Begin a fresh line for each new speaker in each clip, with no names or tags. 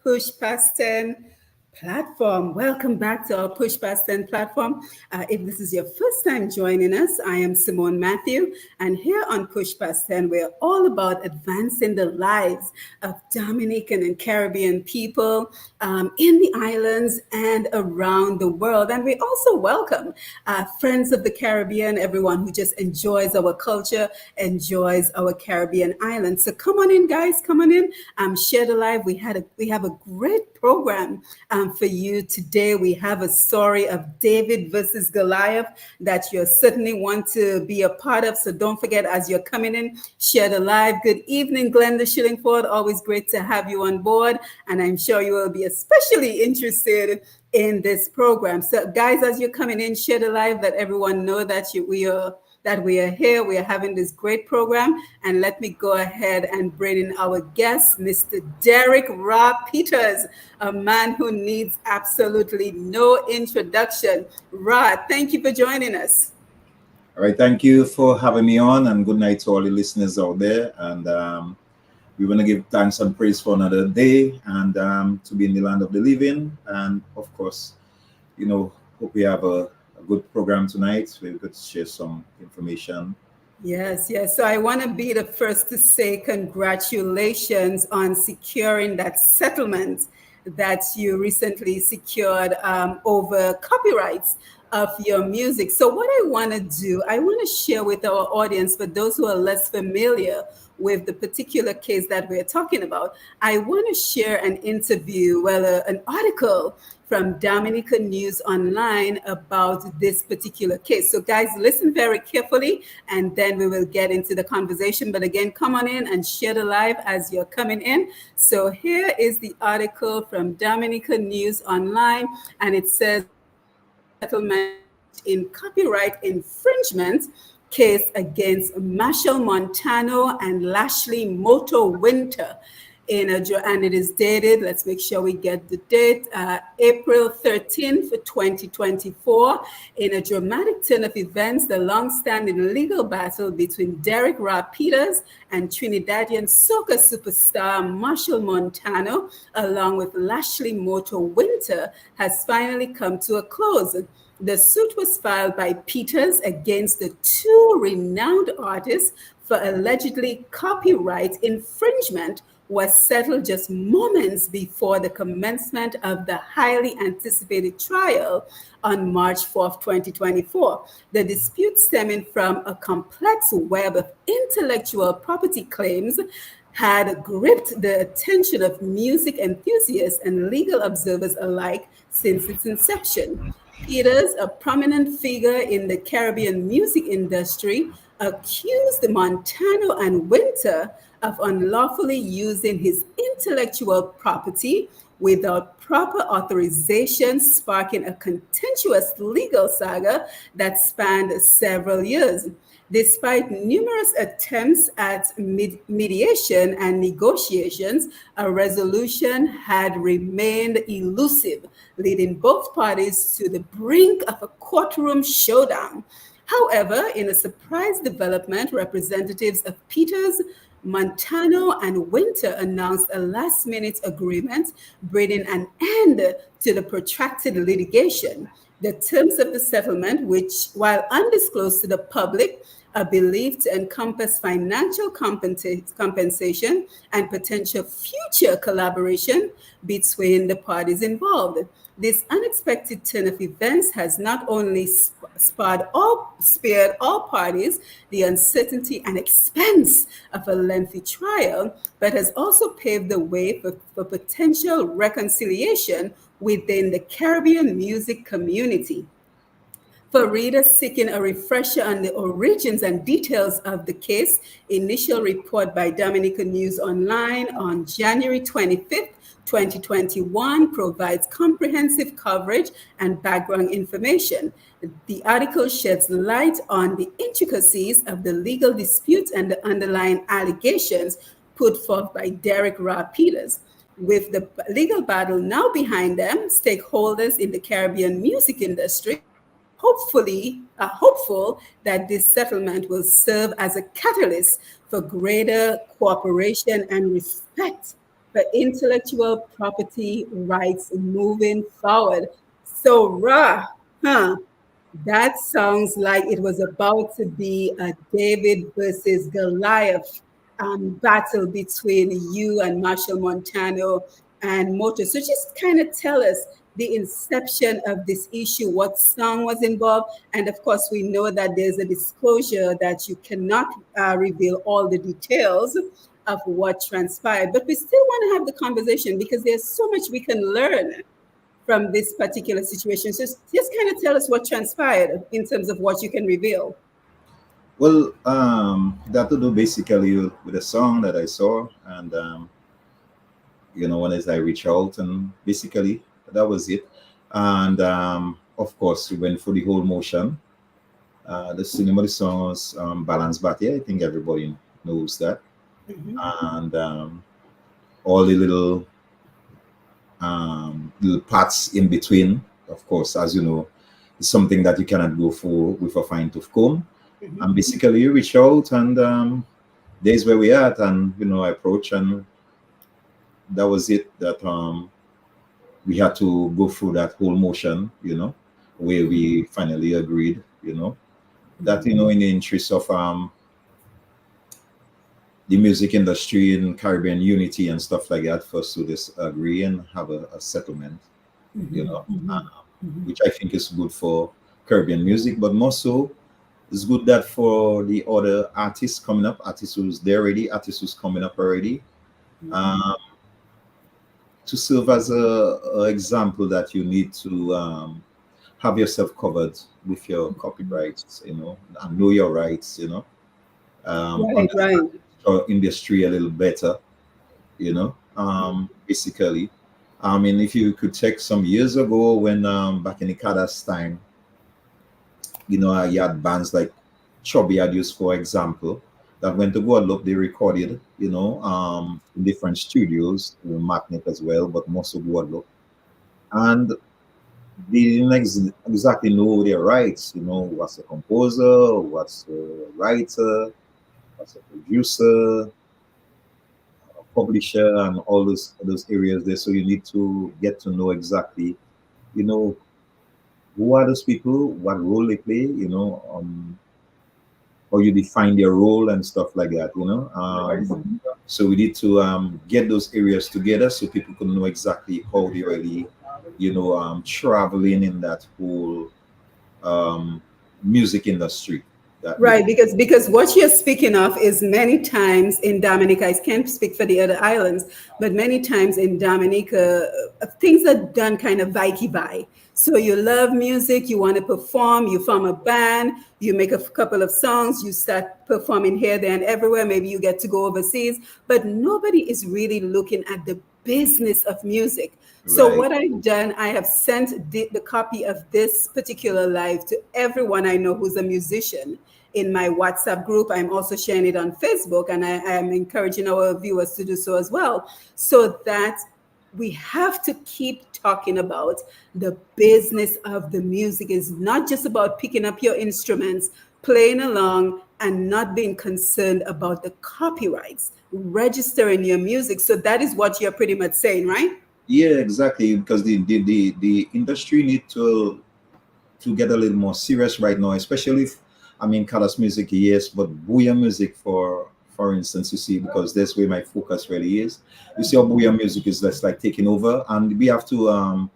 Push Past 10 platform. Welcome back to our Push Past 10 platform. If this is your first time joining us, I am Simone Matthew, and here on Push Past 10, we're all about advancing the lives of Dominican and Caribbean people in the islands and around the world. And we also welcome friends of the Caribbean, everyone who just enjoys our culture, enjoys our Caribbean islands. So come on in, guys, come on in. Share the live. We have a great program for you today. We have a story of David versus Goliath that you certainly want to be a part of. So don't forget, as you're coming in, share the live. Good evening, Glenda Shillingford. Always great to have you on board. And I'm sure you will be especially interested in this program. So guys, as you're coming in, share the live, let everyone know that we are here. We are having this great program. And let me go ahead and bring in our guest, Mr. Derick Rah Peters, a man who needs absolutely no introduction. Rah, thank you for joining us.
All right, thank you for having me on, and good night to all the listeners out there. And we want to give thanks and praise for another day and to be in the land of the living. And of course, hope we have a good program tonight. We're going to share some information.
Yes. So I want to be the first to say congratulations on securing that settlement that you recently secured over copyrights of your music. So what I want to do, I want to share with our audience, for those who are less familiar with the particular case that we're talking about, I want to share an interview, an article from Dominican News Online about this particular case. So guys, listen very carefully, and then we will get into the conversation. But again, come on in and share the live as you're coming in. So here is the article from Dominican News Online, and it says settlement in copyright infringement case against Marshall Montano and Lashley Moto Winter and it is dated, let's make sure we get the date, April 13th, 2024. In a dramatic turn of events, the long-standing legal battle between Derick Rah Peters and Trinidadian soca superstar Marshall Montano, along with Lashley Moto Winter, has finally come to a close. The suit was filed by Peters against the two renowned artists for allegedly copyright infringement, was settled just moments before the commencement of the highly anticipated trial on March 4th, 2024. The dispute, stemming from a complex web of intellectual property claims, had gripped the attention of music enthusiasts and legal observers alike since its inception. Peters, a prominent figure in the Caribbean music industry, accused Montano and Winter of unlawfully using his intellectual property without proper authorization, sparking a contentious legal saga that spanned several years. Despite numerous attempts at mediation and negotiations, a resolution had remained elusive, leading both parties to the brink of a courtroom showdown. However, in a surprise development, representatives of Peters, Montano, and Winter announced a last-minute agreement, bringing an end to the protracted litigation. The terms of the settlement, which, while undisclosed to the public, are believed to encompass financial compensation and potential future collaboration between the parties involved. This unexpected turn of events has not only spared all parties the uncertainty and expense of a lengthy trial, but has also paved the way for potential reconciliation within the Caribbean music community. For readers seeking a refresher on the origins and details of the case, initial report by Dominican News Online on January 25th, 2021 provides comprehensive coverage and background information. The article sheds light on the intricacies of the legal dispute and the underlying allegations put forth by Derick Rah Peters. With the legal battle now behind them, stakeholders in the Caribbean music industry are hopeful that this settlement will serve as a catalyst for greater cooperation and respect for intellectual property rights moving forward. So, Ra, huh? That sounds like it was about to be a David versus Goliath battle between you and Marshall Montano and Motor. So just kind of tell us the inception of this issue, what song was involved, and of course we know that there's a disclosure that you cannot reveal all the details of what transpired, but we still want to have the conversation because there's so much we can learn from this particular situation. So just kind of tell us what transpired in terms of what you can reveal.
Well, that to do basically with a song that I saw, and when as I reach out, and basically that was it. And of course, we went through the whole motion. The cinema, the song was Balance Batty. I think everybody knows that.
Mm-hmm.
And all the little parts in between, of course, as you know, is something that you cannot go for with a fine tooth comb.
Mm-hmm.
And basically, you reach out, and there's where we at, and I approach, and that was it. That we had to go through that whole motion, where we finally agreed, that in the interest of the music industry and Caribbean unity and stuff like that, for us to just agree and have a settlement, which I think is good for Caribbean music, but more so, it's good that for the other artists coming up, artists who's there already, artists who's coming up already, to serve as a example that you need to have yourself covered with your copyrights, and know your rights,
Right.
or industry a little better, basically. I mean, if you could check some years ago when back in the Kadas time, you had bands like Chubby had used, for example, that went to Guadeloupe, they recorded, in different studios, Magnet as well, but most of Guadeloupe. And they didn't exactly know their rights, what's a composer, what's a writer, what's a producer, publisher, and all those areas there. So you need to get to know exactly, who are those people, what role they play, how you define their role and stuff like that, So we need to get those areas together so people can know exactly how they really, traveling in that whole music industry.
Right, because what you're speaking of is many times in Dominica, I can't speak for the other islands, but many times in Dominica, things are done kind of by. So you love music, you want to perform, you form a band, you make a couple of songs, you start performing here, there, and everywhere. Maybe you get to go overseas, but nobody is really looking at the business of music. So
Right.
what I've done, I have sent the copy of this particular live to everyone I know who's a musician in my WhatsApp group. I'm also sharing it on Facebook, and I am encouraging our viewers to do so as well, so that we have to keep talking about the business of the music. Is not just about picking up your instruments, playing along, and not being concerned about the copyrights, registering your music. So that is what you're pretty much saying, right?
Yeah, exactly. Because the industry need to get a little more serious right now, especially if, I mean, Kalas music, yes, but Booyah music, for instance, you see, because that's where my focus really is. You see how Booyah music is just like taking over, and we have to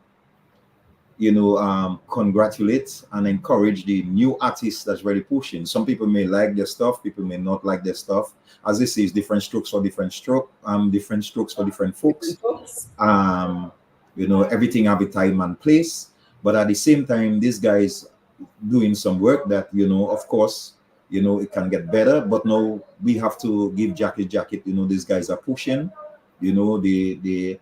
congratulate and encourage the new artists that's really pushing. Some people may like their stuff, people may not like their stuff. As they say, it's different strokes for different different strokes for different folks. Everything have a time and place. But at the same time, these guys doing some work that, of course, it can get better. But now we have to give jacket. These guys are pushing, they're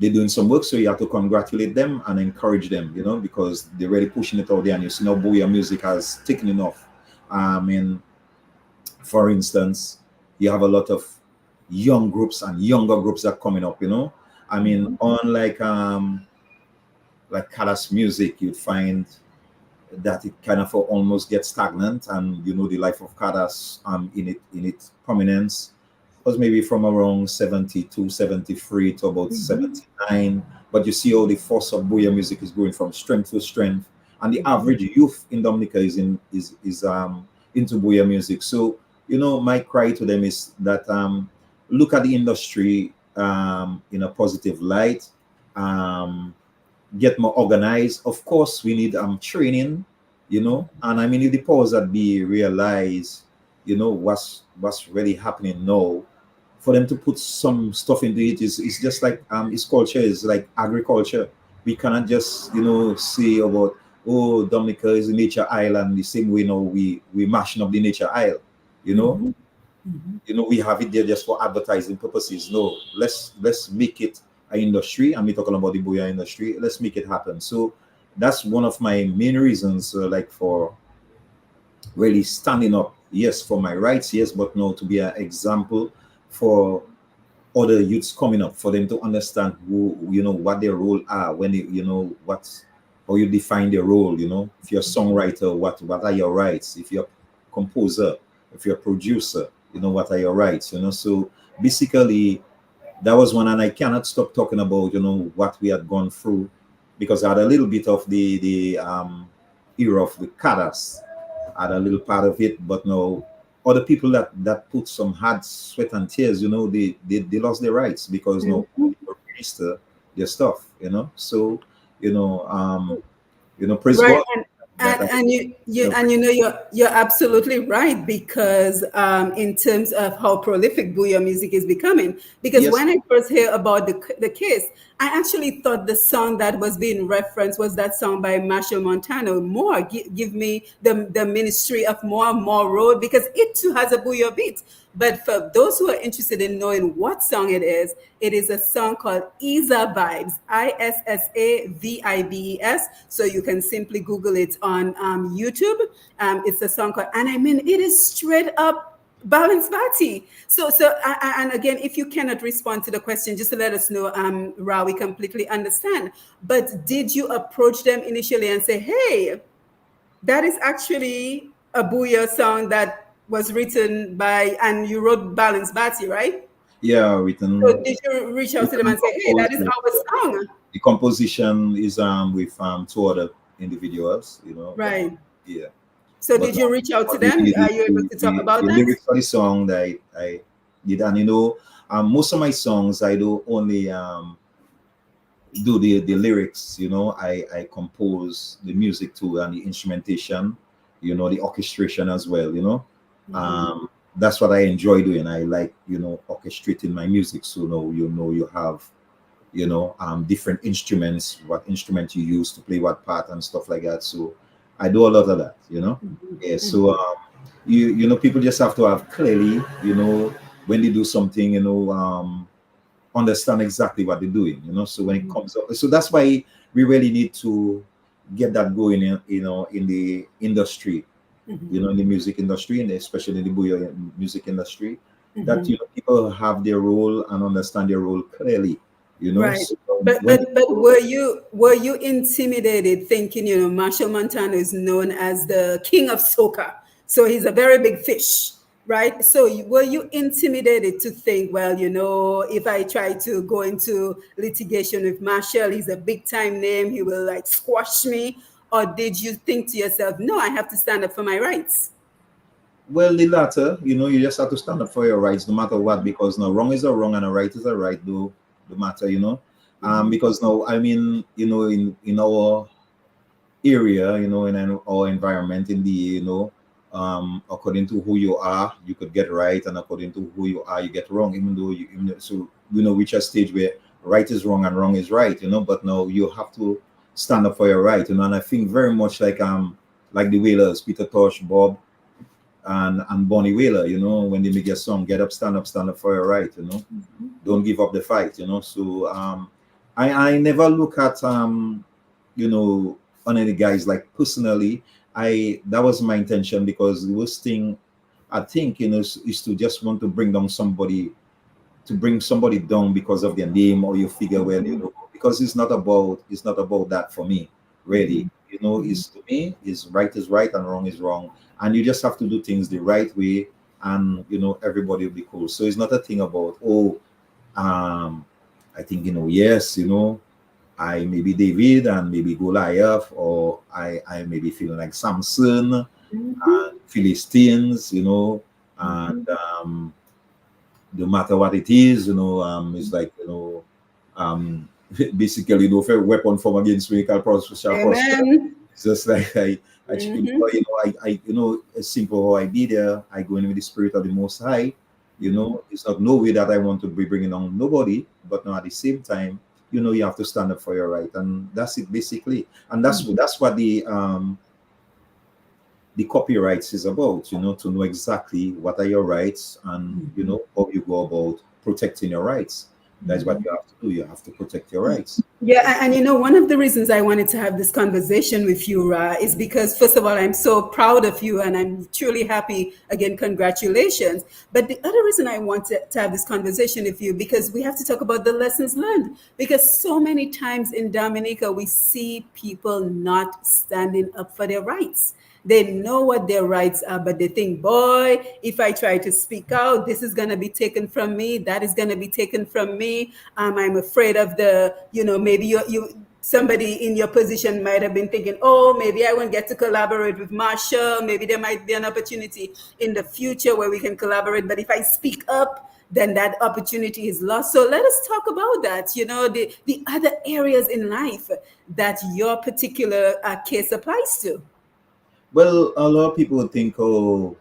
doing some work, so you have to congratulate them and encourage them, because they're really pushing it out there. And you see now Booyah music has taken off. I mean, for instance, you have a lot of young groups and younger groups that are coming up, I mean, unlike Kalas music, you'd find that it kind of almost gets stagnant, and the life of Kadas in its prominence was maybe from around 72, 73 to about
Mm-hmm.
79. But you see how the force of Booyah music is going from strength to strength. And the
Mm-hmm.
average youth in Dominica is into Booyah music. So, my cry to them is that look at the industry in a positive light. Um, get more organized. Of course, we need training, and I mean if the powers that be realize, what's really happening now, for them to put some stuff into it is just like it's culture, is like agriculture. We cannot just say about, oh, Dominica is a nature island the same way we mashing up the nature isle, you know
Mm-hmm. Mm-hmm.
we have it there just for advertising purposes. No, let's make it an industry, and we're talking about the booyah industry. Let's make it happen. So that's one of my main reasons, like for really standing up, yes, for my rights, yes, but no, to be an example for other youths coming up, for them to understand who, what their role are, when they, what, how you define their role. If you're a songwriter, what are your rights? If you're a composer, if you're a producer, what are your rights? So basically that was one, and I cannot stop talking about what we had gone through, because I had a little bit of the era of the Kadas. I had a little part of it, but no, other people that put some hard sweat and tears, they lost their rights because no
Mm-hmm.
people register their stuff, So, praise
Right,
God that I,
and you're absolutely right, because in terms of how prolific booyah music is becoming, because
yes,
when I first hear about the case, I actually thought the song that was being referenced was that song by Marshall Montano, More. Give me the Ministry of More Road, because it too has a booyah beat. But for those who are interested in knowing what song it is a song called Isa Vibes, ISSAVIBES. So you can simply Google it on YouTube. It's a song called, and I mean, it is straight up balance bati. And again, if you cannot respond to the question, just to let us know, Ra, we completely understand. But did you approach them initially and say, hey, that is actually a booyah song that was written by, and you wrote Balance Batty, right?
yeah,
So did you reach out to them
written
and
and
say, hey, that
composed.
is our song?
The composition is with two other individuals, but
Right.
yeah.
So
But
did you reach out to
but
them? Are you able to talk about
the
that?
lyrics for the song that I did, and most of my songs I do only do the lyrics. I compose the music too, and the instrumentation, the orchestration as well.
Mhm.
That's what I enjoy doing. I like orchestrating my music. So you have different instruments, what instrument you use to play what part and stuff like that. So I do a lot of that.
Mhm.
Yeah. So
Mhm.
people just have to have clearly, when they do something, understand exactly what they're doing. So when it
Mhm.
comes up, so that's why we really need to get that going in the industry,
Mhm.
in the music industry, and especially in the booyah music industry, that
Mhm.
people have their role and understand their role clearly.
Right.
So
But
when
but but were you intimidated, thinking, Marshall Montano is known as the king of soca, so he's a very big fish, right? So were you intimidated to think, well, if I try to go into litigation with Marshall, he's a big time name, he will like squash me, or did you think to yourself, no, I have to stand up for my rights?
well, the latter, you just have to stand up for your rights no matter what, because no, wrong is a wrong and a right is a right, though the matter,
Mhm.
because now, I mean, in our area, in our environment in the, according to who you are, you could get right, and according to who you are, you get wrong. So reach a stage where right is wrong and wrong is right, but now you have to stand up for your right, and I think very much like the Wailers, Peter Tosh, Bob, and Bonnie Whaler, when they make a song, get up, stand up for your right, don't give up the fight, So I never look at on any guys, like personally. I That was my intention, because the worst thing I think is to just want to bring somebody down because of their name or your figure. Well,
Mhm.
because it's not about that for me, really.
Mhm.
Is to me, is right and wrong is wrong, and you just have to do things the right way, and everybody will be cool. So it's not a thing about, oh, I think, yes, I may be David and maybe Goliath, or I may be feeling like Samson and Philistines, and no matter what it is, it's like, um, basically, if a weapon form against me shall prosper.
Amen.
It's just like a simple how I be there. I go in with the spirit of the Most High. It's not no way that I want to be bringing on nobody, but now at the same time, you have to stand up for your right, and that's it basically. And that's what the copyrights is about. To know exactly what are your rights, and how you go about protecting your rights. That's what you have to do. You have to protect your rights.
Yeah, and one of the reasons I wanted to have this conversation with you, Ra, is because, first of all, I'm so proud of you and I'm truly happy. Again, congratulations. But the other reason I wanted to have this conversation with you, because we have to talk about the lessons learned. Because so many times in Dominica, we see people not standing up for their rights. They know what their rights are, but they think, boy, if I try to speak out, this is going to be taken from me. That is going to be taken from me. I'm afraid of maybe somebody in your position might have been thinking, oh, maybe I won't get to collaborate with Marshall. Maybe there might be an opportunity in the future where we can collaborate. But if I speak up, then that opportunity is lost. So let us talk about that, the other areas in life that your particular case applies to.
Well, a lot of people think, oh,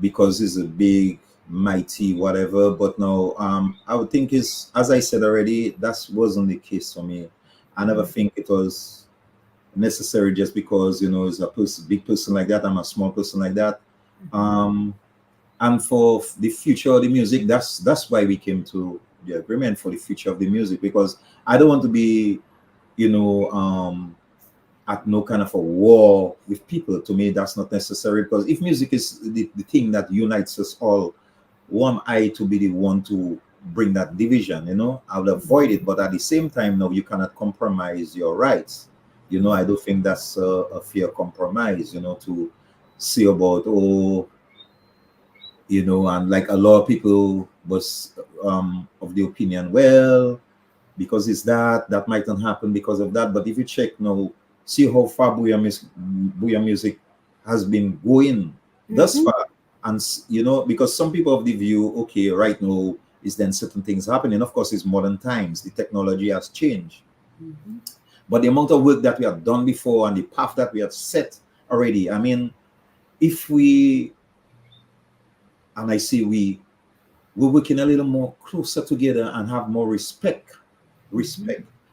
because it's a big, mighty, whatever. But no, I would think is, as I said already, that wasn't the case for me. I never think it was necessary just because it's a big person like that. I'm a small person like that. And for the future of the music, that's why we came to the agreement for the future of the music, because I don't want to be, at no kind of a war with people. To me, that's not necessary, because if music is the thing that unites us all, who am I to be the one to bring that division? I would avoid it. But at the same time, no, you cannot compromise your rights. I don't think that's a fair compromise, to say about, oh, and like a lot of people was of the opinion, well, because it's that might not happen because of that. But if you check now, see how far Booyah music has been going thus far. And because some people have the view, okay, right now is then certain things happening. Of course, it's modern times, the technology has changed. But the amount of work that we have done before and the path that we have set already, I mean, if we, and I see we're working a little more closer together and have more respect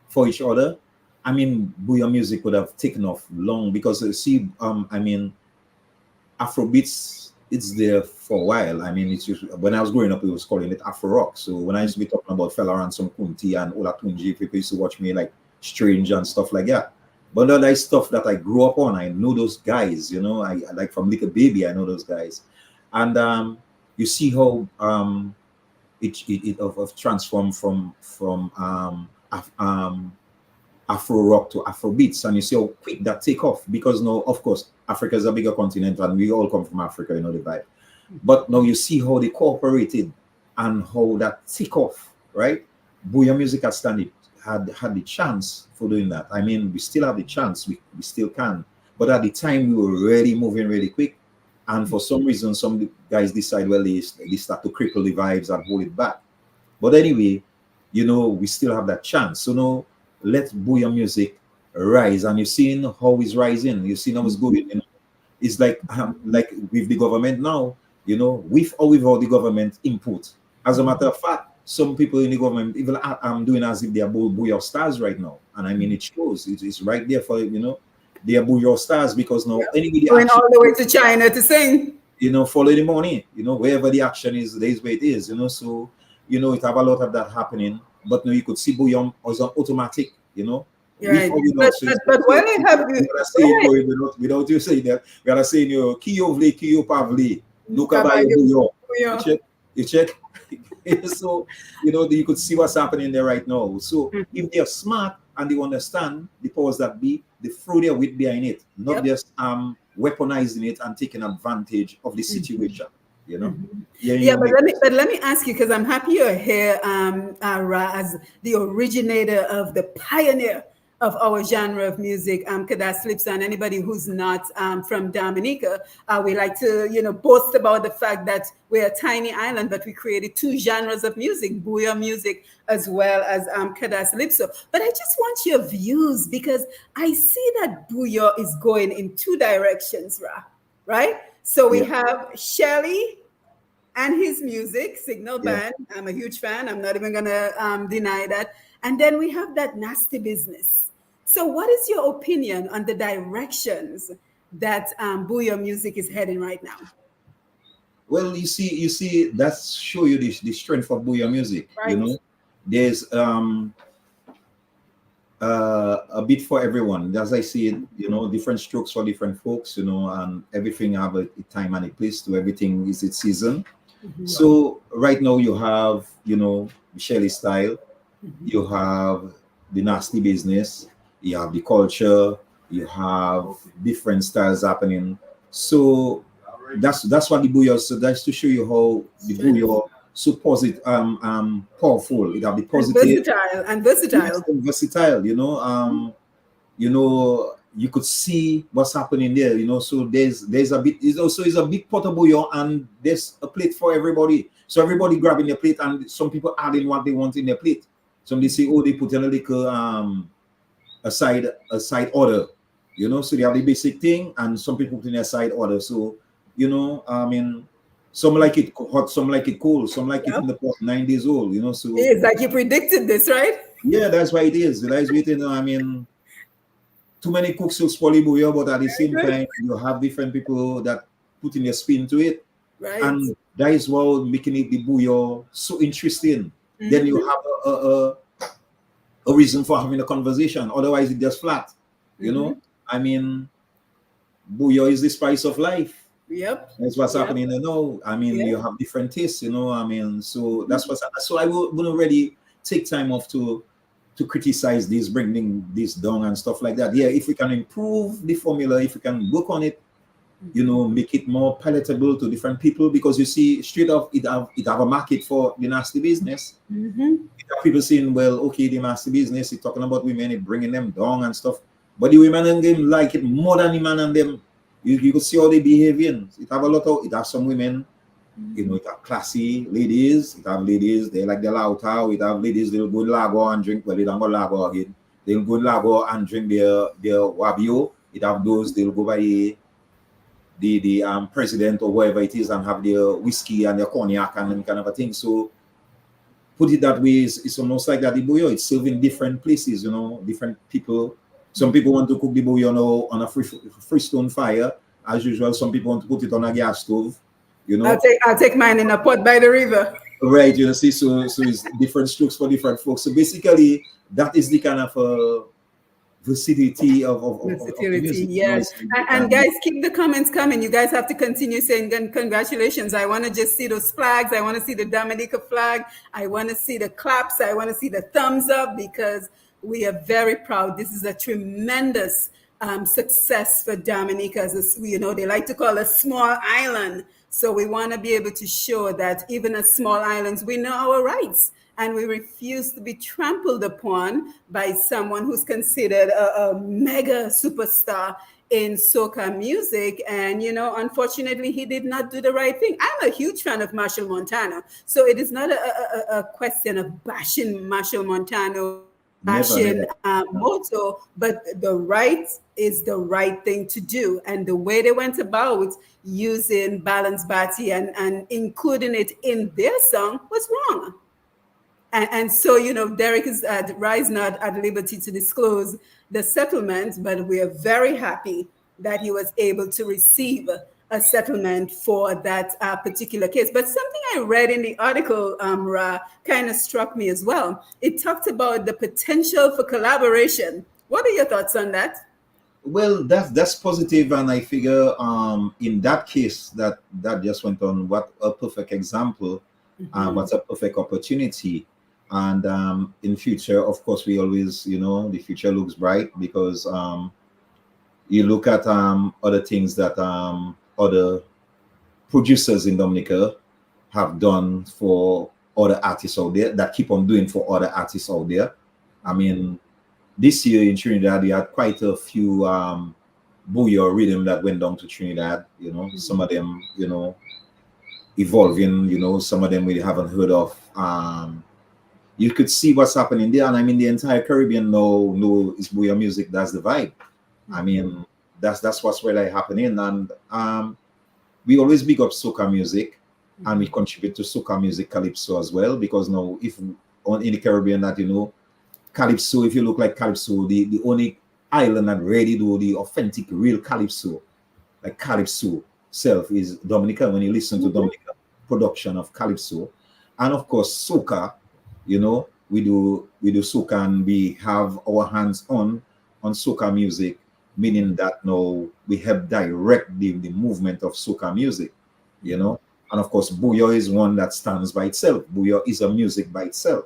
for each other, I mean, Booyah music would have taken off long, because see, I mean, Afrobeats, it's there for a while. I mean, it's usually, when I was growing up, we was calling it Afro rock. So when I used to be talking about Fela Ransom Kunti and Olatunji, people used to watch me like Strange and stuff like that. But all that stuff that I grew up on, I know those guys. I like from Little Baby, I know those guys, and you see how it of transformed from Afro rock to Afro beats, and you see how quick that take off, because now, of course, Africa is a bigger continent and we all come from Africa, the vibe. But now you see how they cooperated and how that take off, right? Booyah music had the chance for doing that. I mean, we still have the chance, we still can. But at the time, we were really moving really quick. And for some reason, some guys decide, well, they start to cripple the vibes and hold it back. But anyway, we still have that chance. So now, let Booyah music rise. And you've seen how it's rising. You've seen how it's going. It's like with the government now, with or without the government input. As a matter of fact, some people in the government even are doing as if they are Booyah stars right now. And I mean, it shows. It's right there for, they are Booyah stars, because now anybody
going all the way to China to sing.
Follow the money. Wherever the action is, there's where it is. So it have a lot of that happening. But now you could see Booyah as an automatic.
Right. But while I have you,
without you saying that, we gotta say Kiyovle, Kiyopavle, Nukabayo Booyah. You check. So you could see what's happening there right now. So if they are smart and they understand the powers that be, they throw their wit behind it, not just weaponizing it and taking advantage of the situation. You know, yeah,
Yeah, but let me ask you, because I'm happy you're here, Rah, as the originator of the pioneer of our genre of music, Kadas Lips, and anybody who's not from Dominica, we like to, boast about the fact that we're a tiny island, but we created two genres of music, Bouyon music as well as Kadas Lipso. But I just want your views, because I see that Bouyon is going in two directions, Rah, right? So we
yeah,
have Shelly and his music, Signal
yeah.
Band. I'm a huge fan. I'm not even going to deny that. And then we have that nasty business. So, what is your opinion on the directions that Bouyon music is heading right now?
Well, you see, that's show you the strength of Bouyon music. You
Right.
know, there's a bit for everyone. As I see it, different strokes for different folks. And everything have a time and a place to everything is its season. So right now you have, Shelly style, you have the nasty business, you have the culture, you have different styles happening. So that's what the bouillon. So that's to show you how the bouillon so positive, powerful. It have the
And
positive,
versatile. And
yes,
versatile.
and versatile. You could see what's happening there. So there's a bit. It's also is a big pot of bouillon, and there's a plate for everybody. So everybody grabbing their plate, and some people adding what they want in their plate. Somebody say, oh, they put in a little a side order. So they have the basic thing, and some people put in a side order. So I mean, some like it hot, some like it cold, some like it in the pot 9 days old. So
It's like you predicted this, right?
yeah, that's why it is. That's waiting. I mean, too many cooks will spoil bouillon, but at the same
Good.
time, you have different people that put in their spin to it,
Right.
and that is what making it the bouillon so interesting. Then you have a reason for having a conversation. Otherwise, it's just flat. I mean, bouillon is the spice of life.
Yep.
That's what's
Yep.
happening. I mean,
Yep.
you have different tastes. I mean, so that's what's. So I will already take time off to criticize this, bringing this down and stuff like that. Yeah, if we can improve the formula, if we can work on it, make it more palatable to different people, because you see, straight off, it have a market for the nasty business. People saying, well, okay, the nasty business, it's talking about women, it bringing them down and stuff, but the women and them like it more than the man and them. You could see how they behaving. It have some women, it have classy ladies, it have ladies, they like the lauta, it have ladies, they'll go lago and drink, well, they don't go lago again. They'll go lago and drink their wabio. It have those, they'll go by the president or whoever it is and have their whiskey and their cognac and them kind of a thing. So put it that way, it's almost like that the bouillon, it's served in different places, different people. Some people want to cook the bouillon on a freestone fire, as usual. Some people want to put it on a gas stove,
I'll take mine in a pot by the river.
Right, see, so it's different strokes for different folks. So basically, that is the kind of versatility of music.
Yes. And guys, keep the comments coming. You guys have to continue saying congratulations. I want to just see those flags. I want to see the Dominica flag. I want to see the claps. I want to see the thumbs up, because we are very proud. This is a tremendous success for Dominica. As they like to call a small island. So we want to be able to show that even as small islands, we know our rights. And we refuse to be trampled upon by someone who's considered a mega superstar in soca music. And, unfortunately, he did not do the right thing. I'm a huge fan of Marshall Montano. So it is not a question of bashing Marshall Montano, bashing Moto, but the right is the right thing to do. And the way they went about using Balance Batty and including it in their song was wrong. And so, Derick Rah is not at liberty to disclose the settlement, but we are very happy that he was able to receive a settlement for that particular case. But something I read in the article, Rah, kind of struck me as well. It talked about the potential for collaboration. What are your thoughts on that?
Well, that's positive, and I figure in that case that just went on, what a perfect example, what's a perfect opportunity. And in future, of course, we always, the future looks bright, because You look at other things that other producers in Dominica have done for other artists out there, that keep on doing for other artists out there. I mean, this year in Trinidad, we had quite a few booyah rhythm that went down to Trinidad. You know, some of them, you know, evolving. You know, some of them we haven't heard of. You could see what's happening there, and I mean, the entire Caribbean know it's booyah music. That's the vibe. I mean, that's what's really happening, and we always big up soca music, and we contribute to soca music calypso as well, because now if on in the Caribbean that you know, calypso, if you look like calypso, the only island that really do the authentic real calypso, like calypso self, is Dominica. When you listen to Dominica production of calypso, and of course soca, you know, we do soca, and we have our hands on soca music, meaning that now we help direct the movement of soca music, you know. And of course booyah is one that stands by itself. Booyah is a music by itself,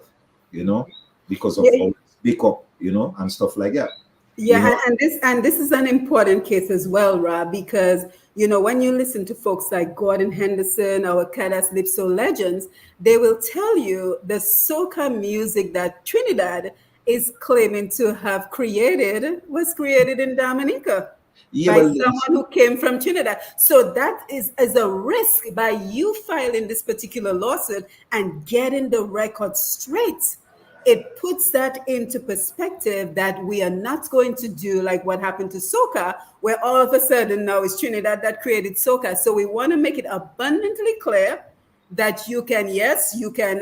you know, because of
Yeah.
how speak up, you know, and stuff like that. You
Yeah,
know,
and this is an important case as well, Rob, because you know when you listen to folks like Gordon Henderson, our Cadas Lipso legends, they will tell you the soca music that Trinidad is claiming to have created was created in Dominica
yeah,
by
well,
someone who came from Trinidad. So that is as a risk by you filing this particular lawsuit and getting the record straight. It puts that into perspective that we are not going to do like what happened to soca, where all of a sudden now it's Trinidad that created soca. So we want to make it abundantly clear that you can, yes, you can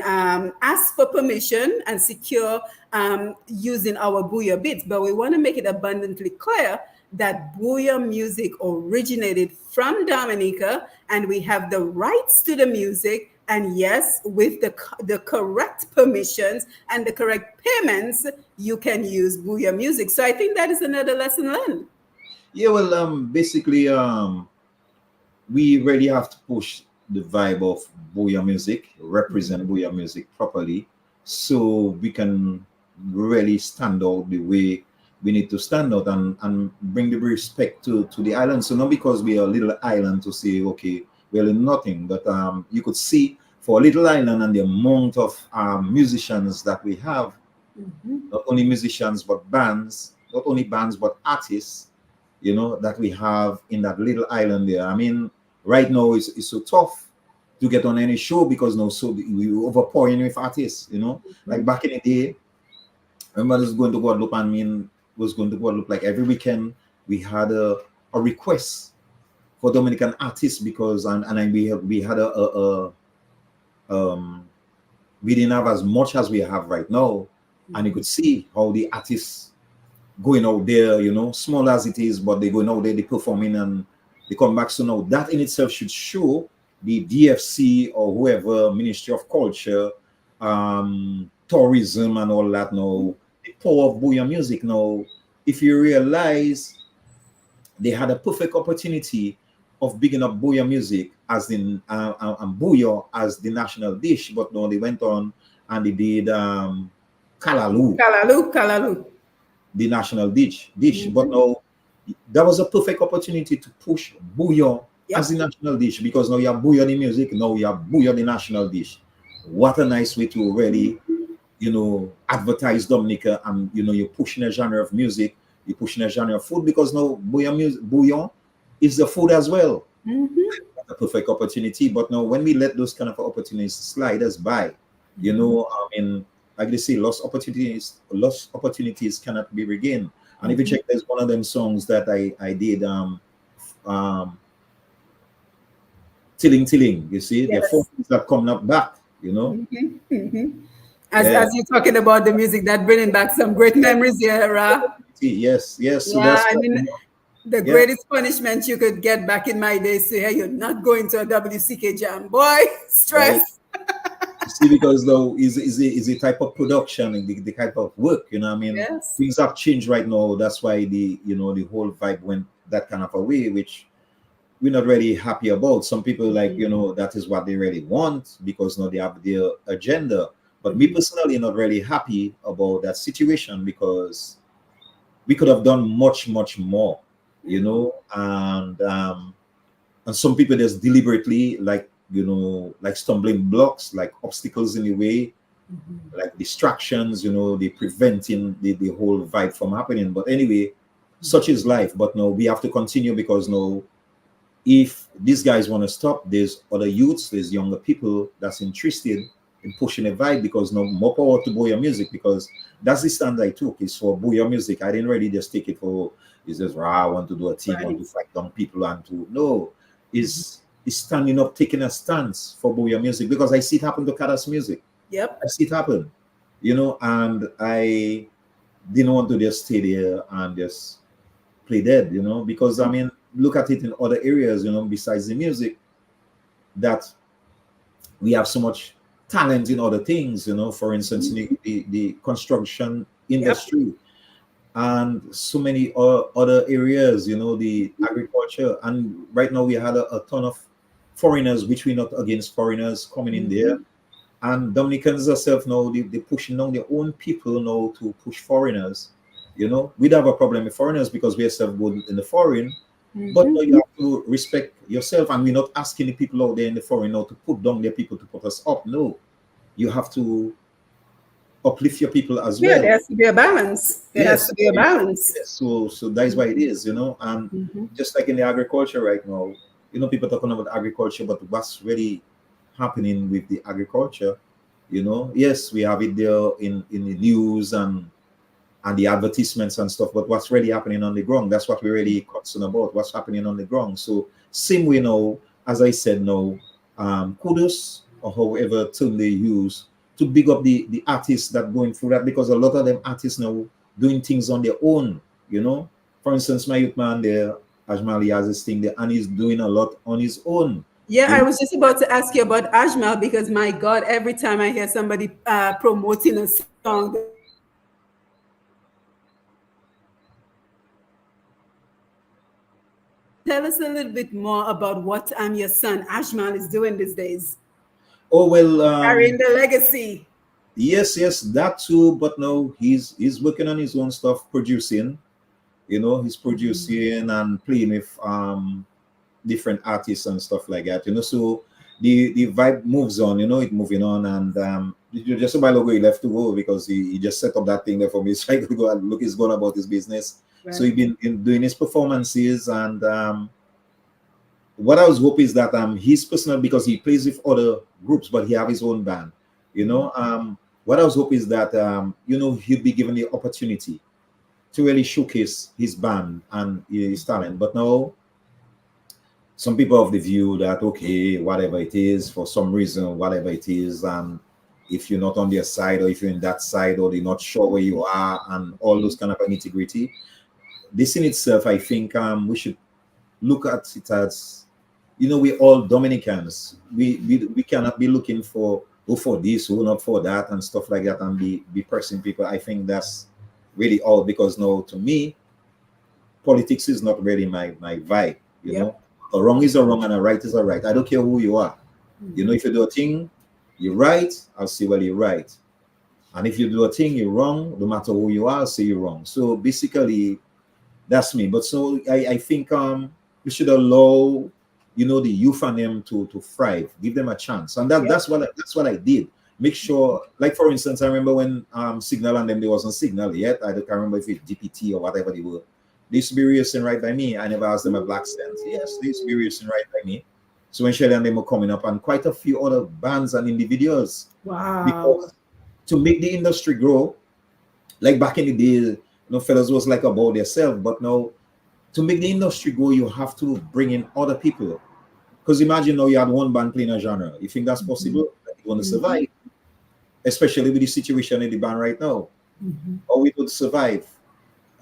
ask for permission and secure using our booyah beats, but we want to make it abundantly clear that booyah music originated from Dominica, and we have the rights to the music. And yes, with the correct permissions and the correct payments, you can use booyah music. So I think that is another lesson learned.
yeah, well, basically, we really have to push the vibe of booyah music, represent booyah music properly, so we can really stand out the way we need to stand out, and bring the respect to the island. So not because we are a little island to say, okay, well, nothing, but you could see for a little island and the amount of musicians that we have, not only musicians, but bands, not only bands, but artists, you know, that we have in that little island there. I mean, right now it's so tough to get on any show because now so we overpowering with artists, you know. Like back in the day, I remember I was going to Guadeloupe, and was going to Guadeloupe like every weekend. We had a request for Dominican artists because we had we didn't have as much as we have right now, and you could see how the artists going out there, you know, small as it is, but they going out there, they performing, and they come back. So now that in itself should show the DFC or whoever, Ministry of Culture, tourism and all that now, the power of booyah music. Now, if you realize they had a perfect opportunity of bigging up booyah music as in booyah as the national dish, but no, they went on and they did kalalu,
Kalalu.
the national dish. But no, that was a perfect opportunity to push bouillon as the national dish, because now you have bouillon the music, now you have bouillon the national dish. What a nice way to really, you know, advertise Dominica, and you know, you're pushing a genre of music, you're pushing a genre of food, because now bouillon is the food as well. A perfect opportunity. But now when we let those kind of opportunities slide us by, you know, I mean, like they say, lost opportunities cannot be regained. And if you check, there's one of them songs that I did, Tilling Tilling. You see, there are four things that come up back, you know.
As you're talking about the music, that bringing back some great memories here, Ra.
Yes. So
Yeah,
that's
I mean, the greatest punishment you could get back in my days, say, hey, you're not going to a WCK jam, boy. Stress.
Right. See, because though is a type of production and the type of work, you know what I mean? Things have changed right now. That's why the whole vibe went that kind of a way, which we're not really happy about. Some people like, you know, that is what they really want because now they have their agenda. But me personally not really happy about that situation, because we could have done much more. you know, and some people just deliberately, like, like stumbling blocks, like obstacles in the way, like distractions, they preventing the whole vibe from happening. But anyway, such is life. But no, we have to continue, because no, if these guys want to stop, there's other youths, there's younger people that's interested in pushing a vibe, because no, more power to Booyah Music, because that's the stand I took, is for Booyah Music. I didn't really just take it for, it's just I want to do a team, want to fight down people, and to no, is standing up, taking a stance for Booyah Music, because I see it happen to Kada's music.
Yep.
I see it happen, and I didn't want to just stay there and just play dead, because I mean, look at it in other areas, besides the music, that we have so much talent in other things, for instance, the construction industry, and so many other areas, the agriculture. And right now we had a ton of foreigners, which we're not against foreigners coming in there. And Dominicans themselves now, they're pushing down their own people now to push foreigners. We'd have a problem with foreigners because we are self good in the foreign. But no, you have to respect yourself, and we're not asking the people out there in the foreign now to put down their people to put us up. No, you have to uplift your people as well.
There has to be a balance. There has to be a balance.
Yes. So that's why it is, and just like in the agriculture right now, people talking about agriculture, but what's really happening with the agriculture, yes, we have it there in the news and the advertisements and stuff, but what's really happening on the ground, that's what we're really concerned about, what's happening on the ground. So same way now, as I said now, kudos, or however term they use, to big up the artists that going through that, because a lot of them artists now doing things on their own. For instance, my youth man there, Ajmali, has this thing there, and he's doing a lot on his own.
Yeah, I was just about to ask you about Ajmal, because my God, every time I hear somebody promoting a song, tell us a little bit more about what your son Ajmal is doing these days.
Oh well,
carrying the legacy.
Yes, that too. But no, he's working on his own stuff, producing. He's producing and playing with different artists and stuff like that. So the vibe moves on. It moving on, and just a while ago he left to go because he just set up that thing there for me. So I could go and look. He's going about his business. Right. So he's been doing his performances, and what I was hoping is that he's personal, because he plays with other groups, but he have his own band. What I was hoping is that he'll be given the opportunity to really showcase his band and his talent. But now some people have the view that, okay, whatever it is, for some reason, whatever it is, if you're not on their side, or if you're in that side, or they're not sure where you are, and all those kind of nitty-gritty, this in itself, I think we should look at it as, we're all Dominicans. We cannot be looking for who for this, who not for that, and stuff like that, and be pressing people. I think that's really all, because now, to me, politics is not really my vibe. A wrong is a wrong and a right is a right. I don't care who you are. If you do a thing, you're right, I'll say, well, you're right. And if you do a thing, you're wrong, no matter who you are, I'll say you're wrong. So basically, that's me. But so I think we should allow the youth and them to thrive, give them a chance. And that's what I did. Make sure, like for instance, I remember when Signal and them, they wasn't Signal yet. I can't remember if it's DPT or whatever they were. They used to be racing right by me. I never asked them a black stance. Yes, they used to be racing right by me. So when Shelly and them were coming up, and quite a few other bands and individuals.
Wow.
Because to make the industry grow, like back in the day, fellas was like about themselves, but now to make the industry grow, you have to bring in other people. Because imagine now you had one band playing a genre. You think that's possible? You want to survive, especially with the situation in the band right now. Or we would survive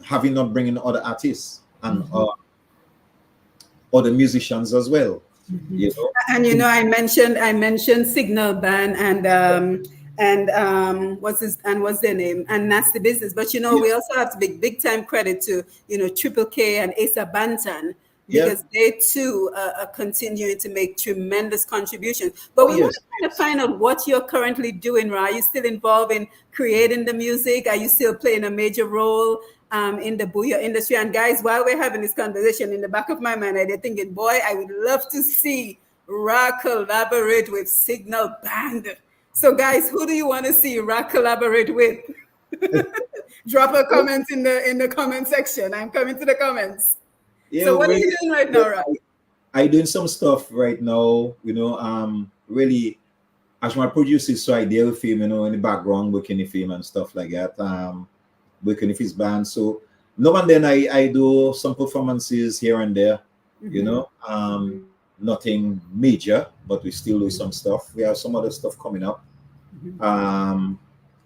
having not bringing other artists and other musicians as well.
And I mentioned Signal Band and what's their name, and Nasty Business. But we also have to give big time credit to Triple K and Asa Banton,
Yeah.
because they too are continuing to make tremendous contributions. But
Oh,
we want
yes.
to kind of find out what you're currently doing, Ra. Are you still involved in creating the music? Are you still playing a major role in the booyah industry? And guys, while we're having this conversation, in the back of my mind, I'm thinking, boy, I would love to see Ra collaborate with Signal Band. So, guys, who do you want to see Ra collaborate with? Drop a comment in the comment section. I'm coming to the comments.
Yeah,
So, what are
really.
you doing right now, Ra?
I doing some stuff right now, really as my producer, so I deal with him, in the background, working with him and stuff like that. Working with his band. So now and then I do some performances here and there, you
Mm-hmm.
know. Nothing major, but we still do some stuff. We have some other stuff coming up.
Mm-hmm.
Um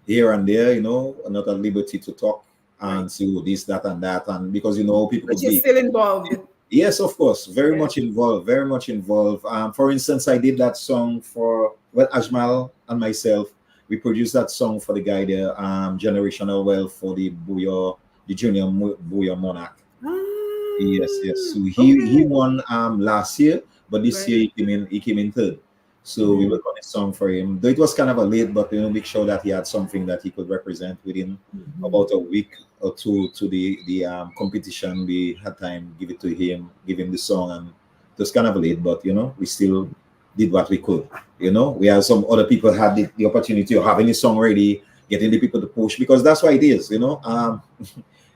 Here and there, I'm not at liberty to talk
Right.
and see this, that, and that. And because people
But
could
you're
be.
still involved.
Yes, of course. Very
Yeah.
much involved. Very much involved. For instance, I did that song for Ajmal and myself. We produced that song for the guy there, Generational Wealth for the Booyah, the Junior Booyah Monarch. Yes, yes.
Ah,
So he
okay.
won last year, but this
Right.
year he came in third. So we
Mm-hmm.
worked on a song for him. Though it was kind of a late, but make sure that he had something that he could represent within
Mm-hmm.
about a week or two to the competition. We had time give it to him, give him the song, and it was kind of late, but we still did what we could. We had some other people had the opportunity of having the song ready, getting the people to push because that's what it is.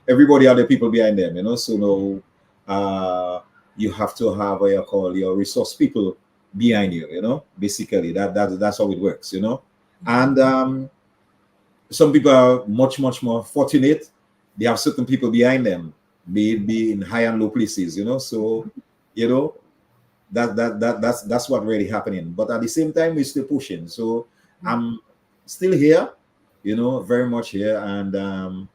Everybody have the people behind them. So no, you have to have what you call your resource people behind you. Basically that's how it works. And some people are much more fortunate. They have certain people behind them, be in high and low places. So you know that's what really happening. But at the same time, we're still pushing. So I'm still here. Very much here, and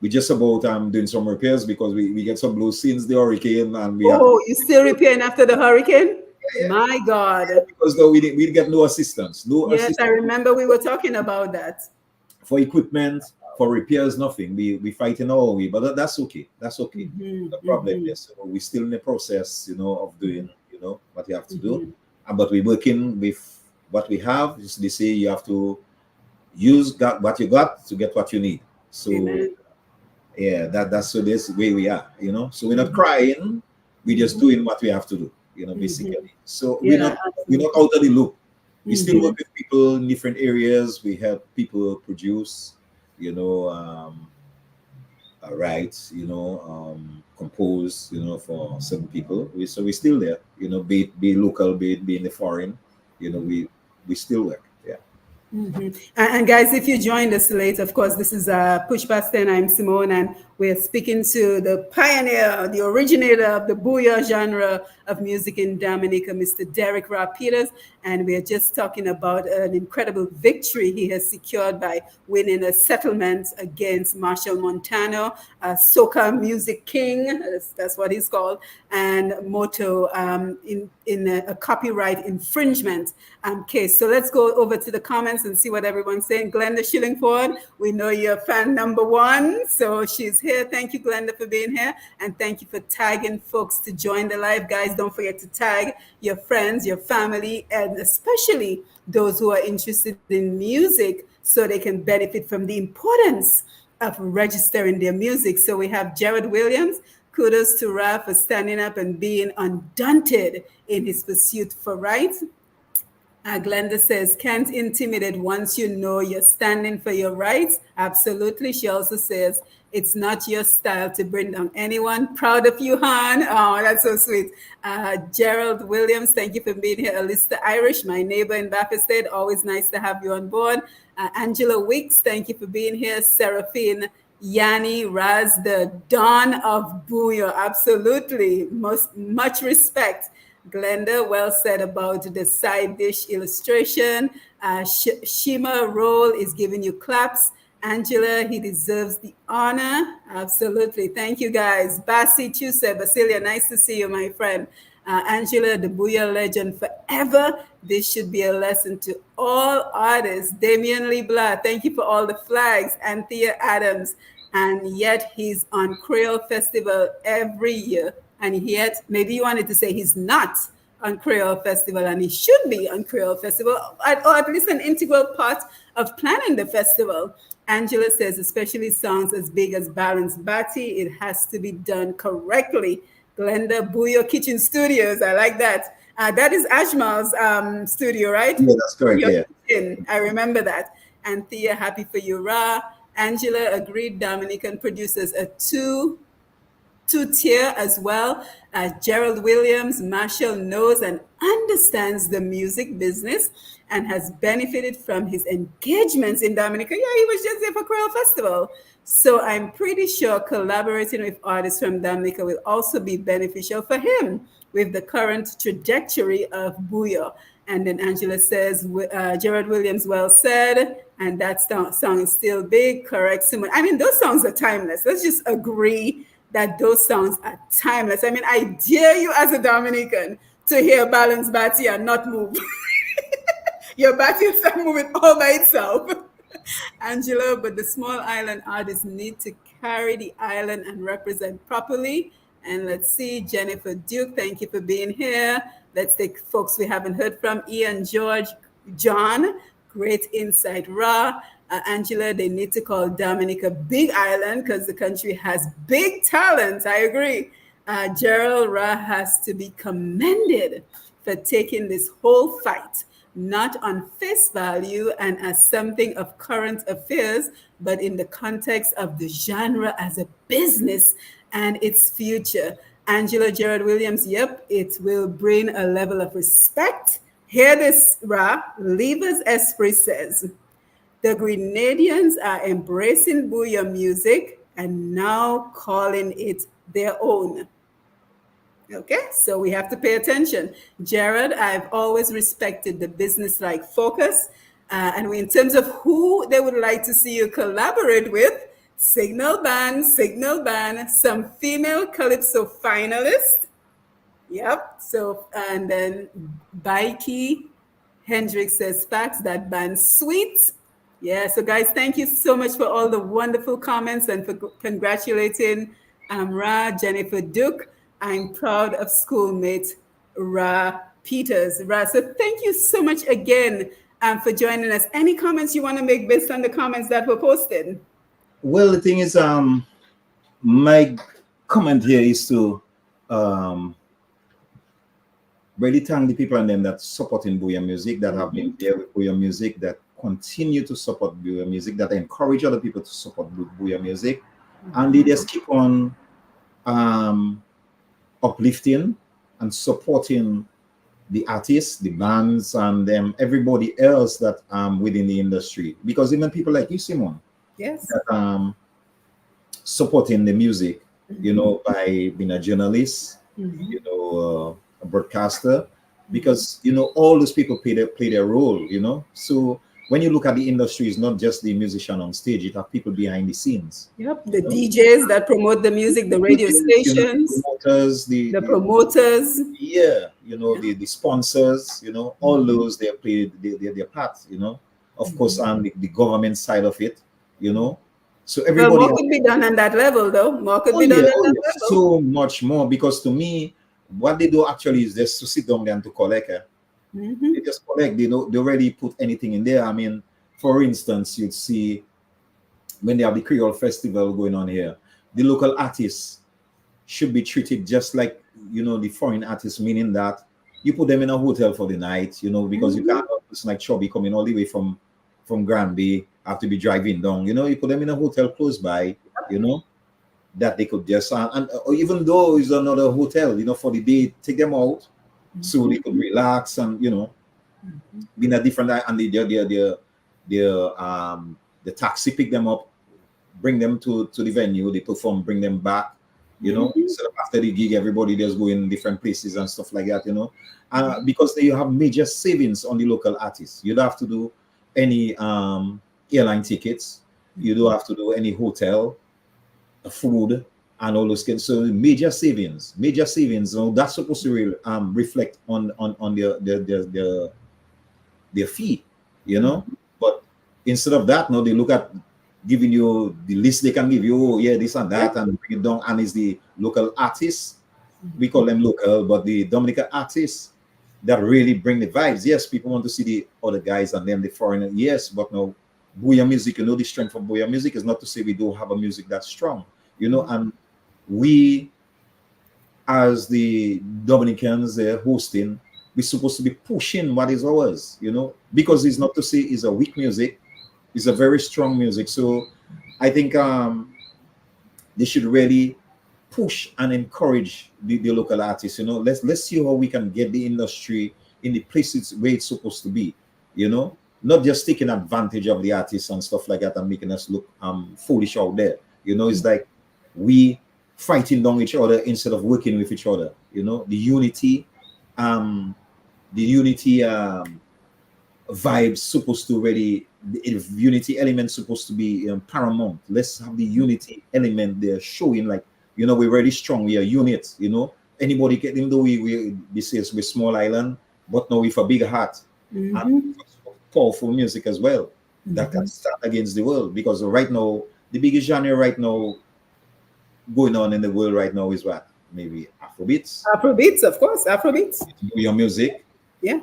we just about doing some repairs because we get some blue since the hurricane, and we had to
Oh, you still repairing after the hurricane? My God.
because though we get no assistance,
Yes, I remember we were talking about that.
for equipment, for repairs, nothing. We fighting our way, but that's okay. That's okay.
Mm-hmm.
No problem.
Mm-hmm.
Yes, so we're still in the process, of doing, what you have to do.
Mm-hmm.
But we're working with what we have. Just they say you have to use what you got to get what you need. So
Amen.
yeah, that's so this way we are. So we're not
Mm-hmm.
crying. We're just
Mm-hmm.
doing what we have to do.
Mm-hmm.
Basically. So we're
Yeah,
not we're not
absolutely.
out of the loop. We still
Mm-hmm.
work with people in different areas. We help people produce, you know, um, write, compose, for certain people. So we're still there, be it local, be in the foreign, we still work. Yeah.
Mhm. And guys, if you joined us late, of course, this is Push Past 10. I'm Simone, and we're speaking to the pioneer, the originator of the booyah genre of music in Dominica, Mr. Derick Rah Peters. And we're just talking about an incredible victory he has secured by winning a settlement against Marshall Montano, a soca music king, that's what he's called, and Moto in a copyright infringement case. So let's go over to the comments and see what everyone's saying. Glenda Shillingford, we know you're fan number one, so she's here. Thank you, Glenda, for being here, and thank you for tagging folks to join the live. Guys, don't forget to tag your friends, your family, and especially those who are interested in music so they can benefit from the importance of registering their music. So we have Jared Williams. Kudos to Ra for standing up and being undaunted in his pursuit for rights. Glenda says, can't intimidate once you know you're standing for your rights. Absolutely. She also says, it's not your style to bring down anyone. Proud of you, Han. Oh, that's so sweet. Gerald Williams, thank you for being here. Alyssa Irish, my neighbor in Bath Estate. Always nice to have you on board. Angela Wicks, thank you for being here. Seraphine Yanni Raz, the dawn of Booyah. Absolutely. Much respect. Glenda, well said about the side dish illustration. Shima Roll is giving you claps. Angela, he deserves the honor. Absolutely. Thank you, guys. Basi Chuse, Basilia, nice to see you, my friend. Angela, the Booyah legend forever. This should be a lesson to all artists. Damien Leblanc, thank you for all the flags. Anthea Adams, and yet he's on Creole Festival every year. and yet maybe you wanted to say he's not on Creole Festival and he should be on Creole Festival, or at least an integral part of planning the festival. Angela says, especially songs as big as Balance Batty, it has to be done correctly. Glenda Buyo Kitchen Studios, I like that. That is Ajmal's studio, right?
Yeah, that's correct.
Your
Yeah.
Kitchen, I remember that. And Thea, happy for you, Ra. Angela agreed Dominican produces a two-tier as well. Gerald Williams, Marshall knows and understands the music business and has benefited from his engagements in Dominica. Yeah, he was just there for Creole Festival. So I'm pretty sure collaborating with artists from Dominica will also be beneficial for him with the current trajectory of Booyah. And then Angela says, Gerard Williams, well said. And that song is still big. Correct, Simon. I mean, those songs are timeless. Let's just agree that those songs are timeless. I mean, I dare you as a Dominican to hear Balance Batty and not move. Your batty will start moving all by itself. Angela, but the small island artists need to carry the island and represent properly. And let's see, Jennifer Duke, thank you for being here. Let's take folks we haven't heard from. Ian, George, John, great insight. Ra, Angela, they need to call Dominica Big Island because the country has big talent. I agree. Gerald Ra has to be commended for taking this whole fight, not on face value and as something of current affairs, but in the context of the genre as a business and its future. Angela, Gerard Williams, yep, it will bring a level of respect. Hear this, Ra. Leavers Esprit says, the Grenadians are embracing Booyah music and now calling it their own. Okay, so we have to pay attention. Jared, I've always respected the business-like focus. And in terms of who they would like to see you collaborate with, Signal Band, some female calypso finalists. Yep, so, and then Bikey Hendricks says, facts, that band's sweet. Yeah, so guys, thank you so much for all the wonderful comments and for congratulating Ra, Jennifer Duke. I'm proud of schoolmate Rah Peters. Ra, so thank you so much again for joining us. Any comments you want to make based on the comments that were posted?
Well, the thing is, my comment here is to really thank the people and them that supporting Booyah music, that have been there with Booyah music, that continue to support Booyah music, that encourage other people to support Booyah music, and they just keep on uplifting and supporting the artists, the bands, and everybody else that within the industry. Because even people like you, Simon,
yes,
that supporting the music, you know, by being a journalist, you know, a broadcaster, because you know all those people play their role, you know. So when you look at the industry, it's not just the musician on stage; it have people behind the scenes.
Yep, the DJs that promote the music, the radio stations,
the
promoters.
Yeah, you know, the sponsors, you know, all those they play their part, you know. Of course, on the government side of it, you know. So everybody.
Well, more could be done on that level, though. More could be done on that level.
So much more, because to me, what they do actually is just to sit down there and to collect. They just collect. They already put anything in there. I mean, for instance, you'd see when they have the Creole Festival going on here, the local artists should be treated just like, you know, the foreign artists, meaning that you put them in a hotel for the night, you know, because you can't have a person like Chubby coming all the way from Granby, have to be driving down, you know. You put them in a hotel close by, you know, that they could just or even though it's another hotel, you know, for the day, take them out so they could relax and, you know, be in a different, and the taxi pick them up, bring them to the venue, they perform, bring them back, you know. Instead of after the gig, everybody just go in different places and stuff like that, you know. Because you have major savings on the local artists. You don't have to do any airline tickets, you don't have to do any hotel, food, and all those kids. So major savings. So that's supposed to reflect on their fee, you know. But instead of that, no, they look at giving you the list they can give you. Oh, yeah, this and that, and bring it down. And it's the local artists we call them local, but the Dominican artists that really bring the vibes. Yes, people want to see the other guys and then the foreigner. Yes, but no, Booyah music, the strength of Booyah music is not to say we don't have a music that's strong, and we, as the Dominicans hosting, we're supposed to be pushing what is ours, because it's not to say it's a weak music, it's a very strong music. So I think they should really push and encourage the local artists. Let's see how we can get the industry in the places where it's supposed to be. Not just taking advantage of the artists and stuff like that and making us look foolish out there. It's like we fighting down each other instead of working with each other. The unity, vibes supposed to really, the unity element supposed to be paramount. Let's have the unity element there showing, like, we're really strong, we are units. Anybody can, even though we say we're small island, but now with a big heart and powerful music as well that can stand against the world. Because right now the biggest genre right now going on in the world right now is what? Maybe Afrobeats.
Afrobeats, of course, Afrobeats.
Your music.
Yeah.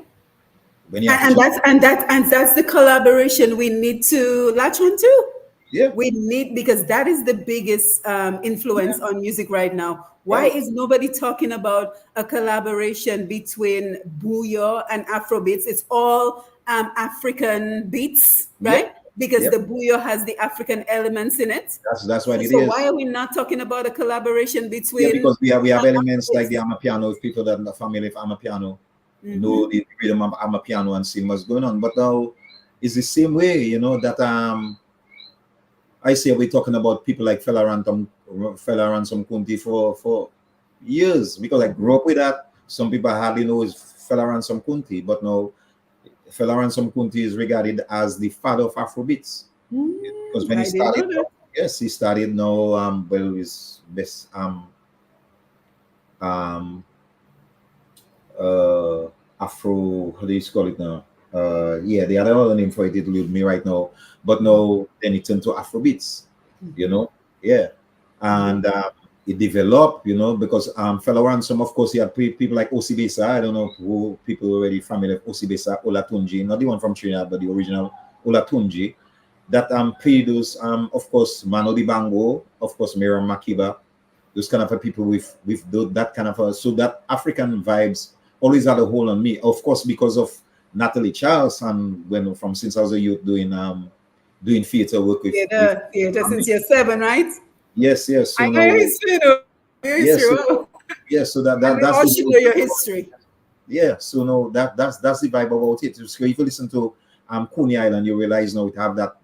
And that's the collaboration we need to latch on to.
Yeah.
We need, because that is the biggest influence on music right now. Why is nobody talking about a collaboration between Booyah and Afrobeats? It's all African beats, right?
Yeah.
Because the Booyah has the African elements in it.
That's what it is.
So why are we not talking about a collaboration between?
Yeah, because we have elements like the Amapiano. If people that are not familiar with Amapiano know the rhythm of Amapiano and see what's going on. But now it's the same way, that I say we're talking about people like Fela Ransom Kunti for years, because I grew up with that. Some people hardly know is Fela Ransom Kunti, but now Fela Ransom Kunti is regarded as the father of Afrobeats. Because when he started, he started now his best Afro, how do you call it now? They had another name for it with me right now, but now then it turned to Afrobeats, and it developed, because Fela Ransom, of course, he had people like Osi Besa. I don't know who people already familiar with Osi Besa, Olatunji, not the one from Trinidad, but the original Olatunji, that played those, of course, Mano Dibango, of course, Miriam Makeba, those kind of people with that kind of so that African vibes always had a hold on me, of course, because of Natalie Charles, and since I was a youth doing theater work with
theater since you're 7, right?
Yes. So
I know your history, though.
So that's
also know your history.
Yeah, so no, that's the vibe about it. So if you listen to Coney Island, you realize now it have that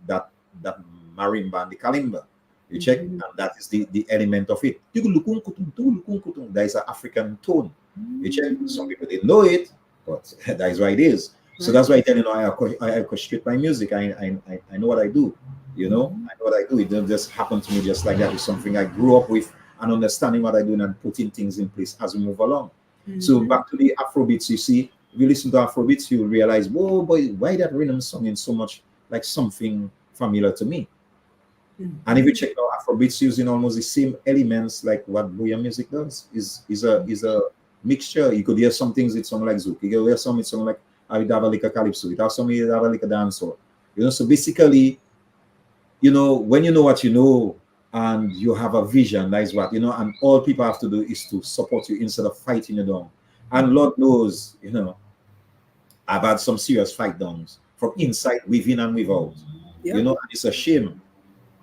marimba and the kalimba. You check, and that is the element of it. That is an African tone. You check. Some people didn't know it, but that is what it is. So that's why I tell I orchestrate my music. I know what I do. I know what I do. It didn't just happen to me just like that. It's something I grew up with and understanding what I do and putting things in place as we move along. So back to the Afrobeats, you see, if you listen to Afrobeats, you realize, whoa, boy, why that rhythm sounding so much like something familiar to me? And if you check out Afrobeats using almost the same elements like what Booyah music does, is a mixture. You could hear some things it sound like Zouk. You could hear some it sound like Avidavalika Calypso. It has some Avidavalika dancehall. So basically, when you know what you know and you have a vision, that is what, and all people have to do is to support you instead of fighting you down. And Lord knows, I've had some serious fight downs from inside, within and without. And it's a shame.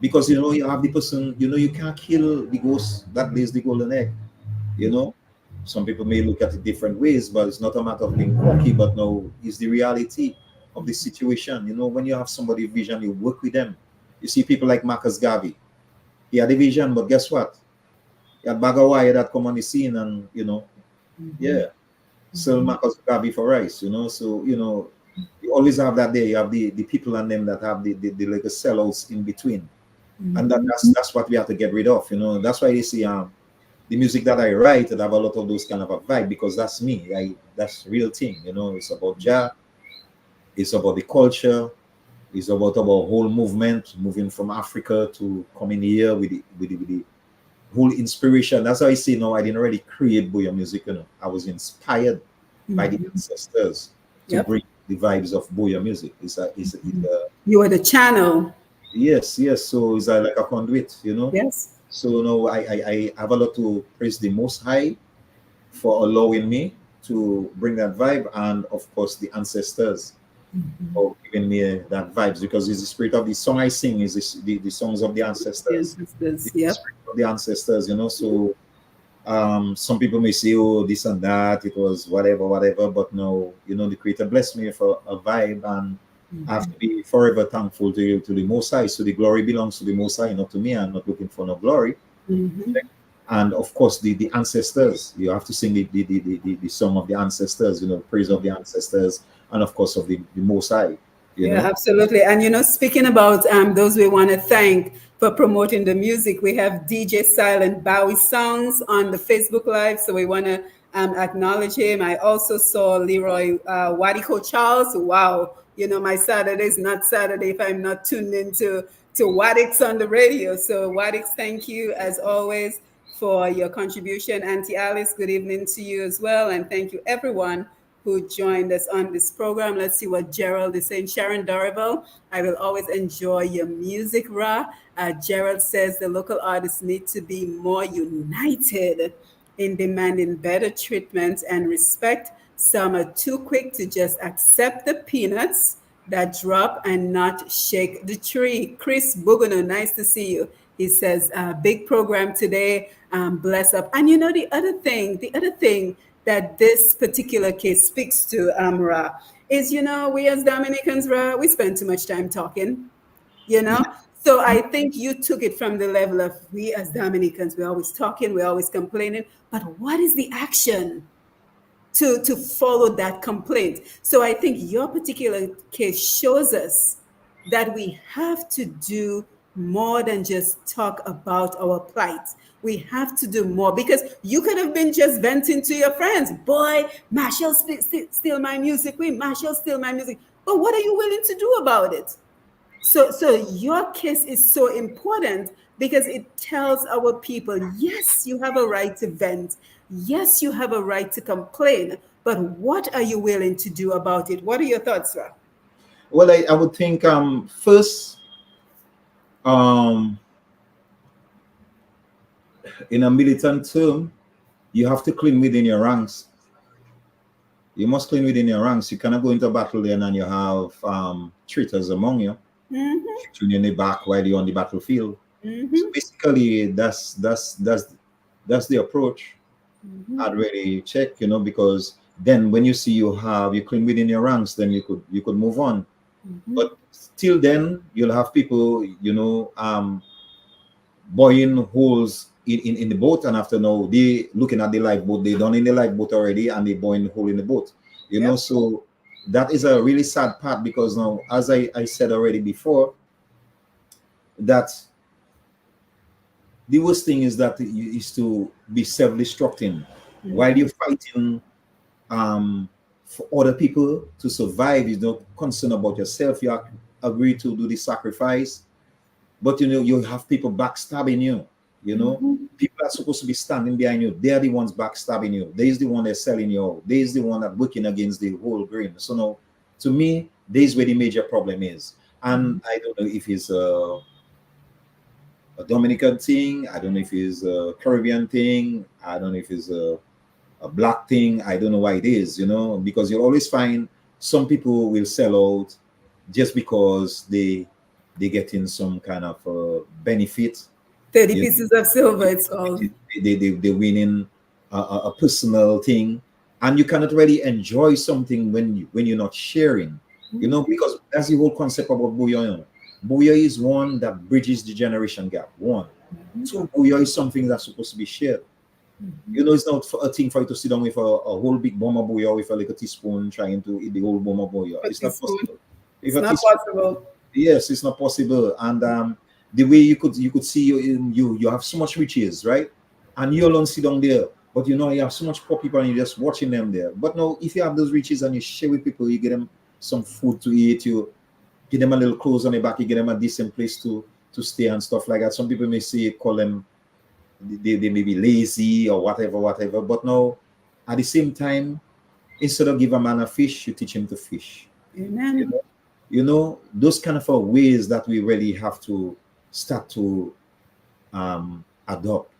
Because you have the person, you can't kill the ghost that lays the golden egg. Some people may look at it different ways, but it's not a matter of being cocky, but no, it's the reality of the situation. When you have somebody vision, you work with them. You see people like Marcus Garvey. He had a vision, but guess what? He had Bagawaya that come on the scene and, sell Marcus Garvey for rice, So, you always have that there. You have the people and them that have the like sellouts in between. And that's what we have to get rid of. That's why you see the music that I write, I have a lot of those kind of a vibe, because that's me. That's real thing. It's about jazz, it's about the culture, it's about our whole movement, moving from Africa to coming here with the whole inspiration. That's how I say now I didn't really create Booyah music, you know. I was inspired by the ancestors to
Yep.
bring the vibes of Booyah music.
You are the channel.
Yes, yes. So it's like a conduit, you know.
Yes.
So no, I have a lot to praise the Most High for allowing me to bring that vibe, and of course the ancestors for giving me that vibes, because it's the spirit of the song I sing is the songs of the
The
ancestors, the
ancestors. Yep.
spirit of the ancestors, you know. So some people may say, oh, this and that, it was whatever, whatever, but no, you know, the creator blessed me for a vibe, and I have to be forever thankful to the Most High. So the glory belongs to the Most High, not to me. I'm not looking for no glory. And of course the ancestors, you have to sing the song of the ancestors, you know, praise of the ancestors, and of course of the Most High, you
Yeah,
know.
absolutely. And speaking about those we want to thank for promoting the music, we have DJ Silent Bowie Songs on the Facebook Live, so we want to acknowledge him. I also saw Leroy Wadiko Charles. Wow, my Saturday is not Saturday if I'm not tuned into Wadix on the radio. So Wadix, thank you as always for your contribution. Auntie Alice, good evening to you as well, and thank you everyone who joined us on this program. Let's see what Gerald is saying. Sharon Dorival, I will always enjoy your music, Ra. Gerald says the local artists need to be more united in demanding better treatment and respect. Some are too quick to just accept the peanuts that drop and not shake the tree. Chris Bugano, nice to see you. He says, big program today. Bless up. And the other thing that this particular case speaks to, Ra, is, we as Dominicans, Ra, we spend too much time talking, you know? So I think you took it from the level of we as Dominicans, we're always talking, we're always complaining, but what is the action to follow that complaint? So I think your particular case shows us that we have to do more than just talk about our plight. We have to do more, because you could have been just venting to your friends. Boy, Marshall steal my music. Marshall steal my music. But what are you willing to do about it? So your case is so important because it tells our people, yes, you have a right to vent. Yes, you have a right to complain. But what are you willing to do about it? What are your thoughts, Ra?
Well, I would think first, um in a militant term, you have to clean within your ranks. You must clean within your ranks. You cannot go into a battle then and you have traitors among you, shooting you in the back while you're on the battlefield. So basically, that's the approach. I'd really check, you know, because then when you see you clean within your ranks, then you could move on. But till then, you'll have people, you know, boring holes in the boat, and after now they looking at the lifeboat, they done in the lifeboat already, and they boring hole in the boat, you know. So that is a really sad part, because now, as I said already before, that the worst thing is that is to be self-destructing while you're fighting for other people to survive. You're not concerned about yourself. You agree to do the sacrifice, but you know you have people backstabbing you. You know, people are supposed to be standing behind you. They're the ones backstabbing you. There's the one that's selling you out. There's the one that working against the whole grain. So now, to me, there's where the major problem is. And I don't know if it's a Dominican thing. I don't know if it's a Caribbean thing. I don't know if it's a black thing. I don't know why it is, you know, because you'll always find some people will sell out just because they get in some kind of benefit.
30 pieces of silver, it's called.
They win in a personal thing, and you cannot really enjoy something when you're not sharing, you know, because that's the whole concept about Booyah. You know. Booyah is one that bridges the generation gap. One. Two, Booyah is something that's supposed to be shared. You know, it's not a thing for you to sit down with a whole big bomb of Booyah with a little teaspoon trying to eat the whole bomb of Booyah. It's not possible.
It's not possible.
Yes, it's not possible. And the way you could see you have so much riches, right? And you alone sit down there, but you know you have so much poor people and you're just watching them there. But now, if you have those riches and you share with people, you get them some food to eat, you give them a little clothes on their back, you get them a decent place to stay and stuff like that. Some people may say call them they may be lazy or whatever. But now, at the same time, instead of give a man a fish, you teach him to fish.
Amen.
Those kind of ways that we really have to start to adopt.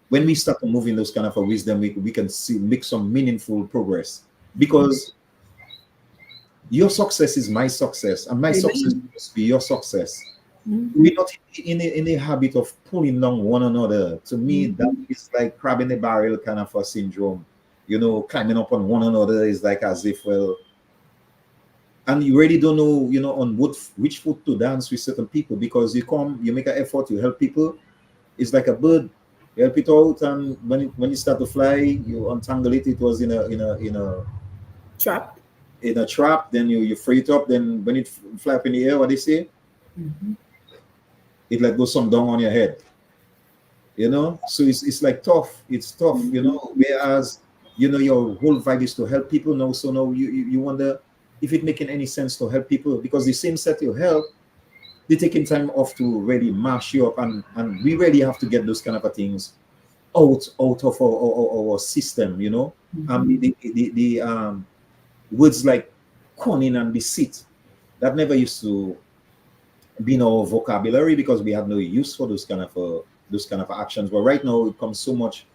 When we start to move in those kind of ways, then we can make some meaningful progress, because your success is my success, and my success must be your success. We're not in a habit of pulling down one another. To me, that is like crab in the barrel kind of a syndrome. Climbing up on one another is like as if, well, and you really don't know, on which foot to dance with certain people, because you make an effort to help people. It's like a bird. You help it out, and when it start to fly, you untangle it. It was in a
Trap.
In a trap. Then you free it up. Then when it fly up in the air, what they say? It let go some down on your head. So it's like tough. It's tough. Whereas your whole vibe is to help people now. So now you wonder if it making any sense to help people, because the same set you help, they're taking time off to really mash you up, and we really have to get those kind of things out of our system. The words like cunning and deceit, that never used to be in our vocabulary, because we have no use for those kind of actions. But right now, it comes so much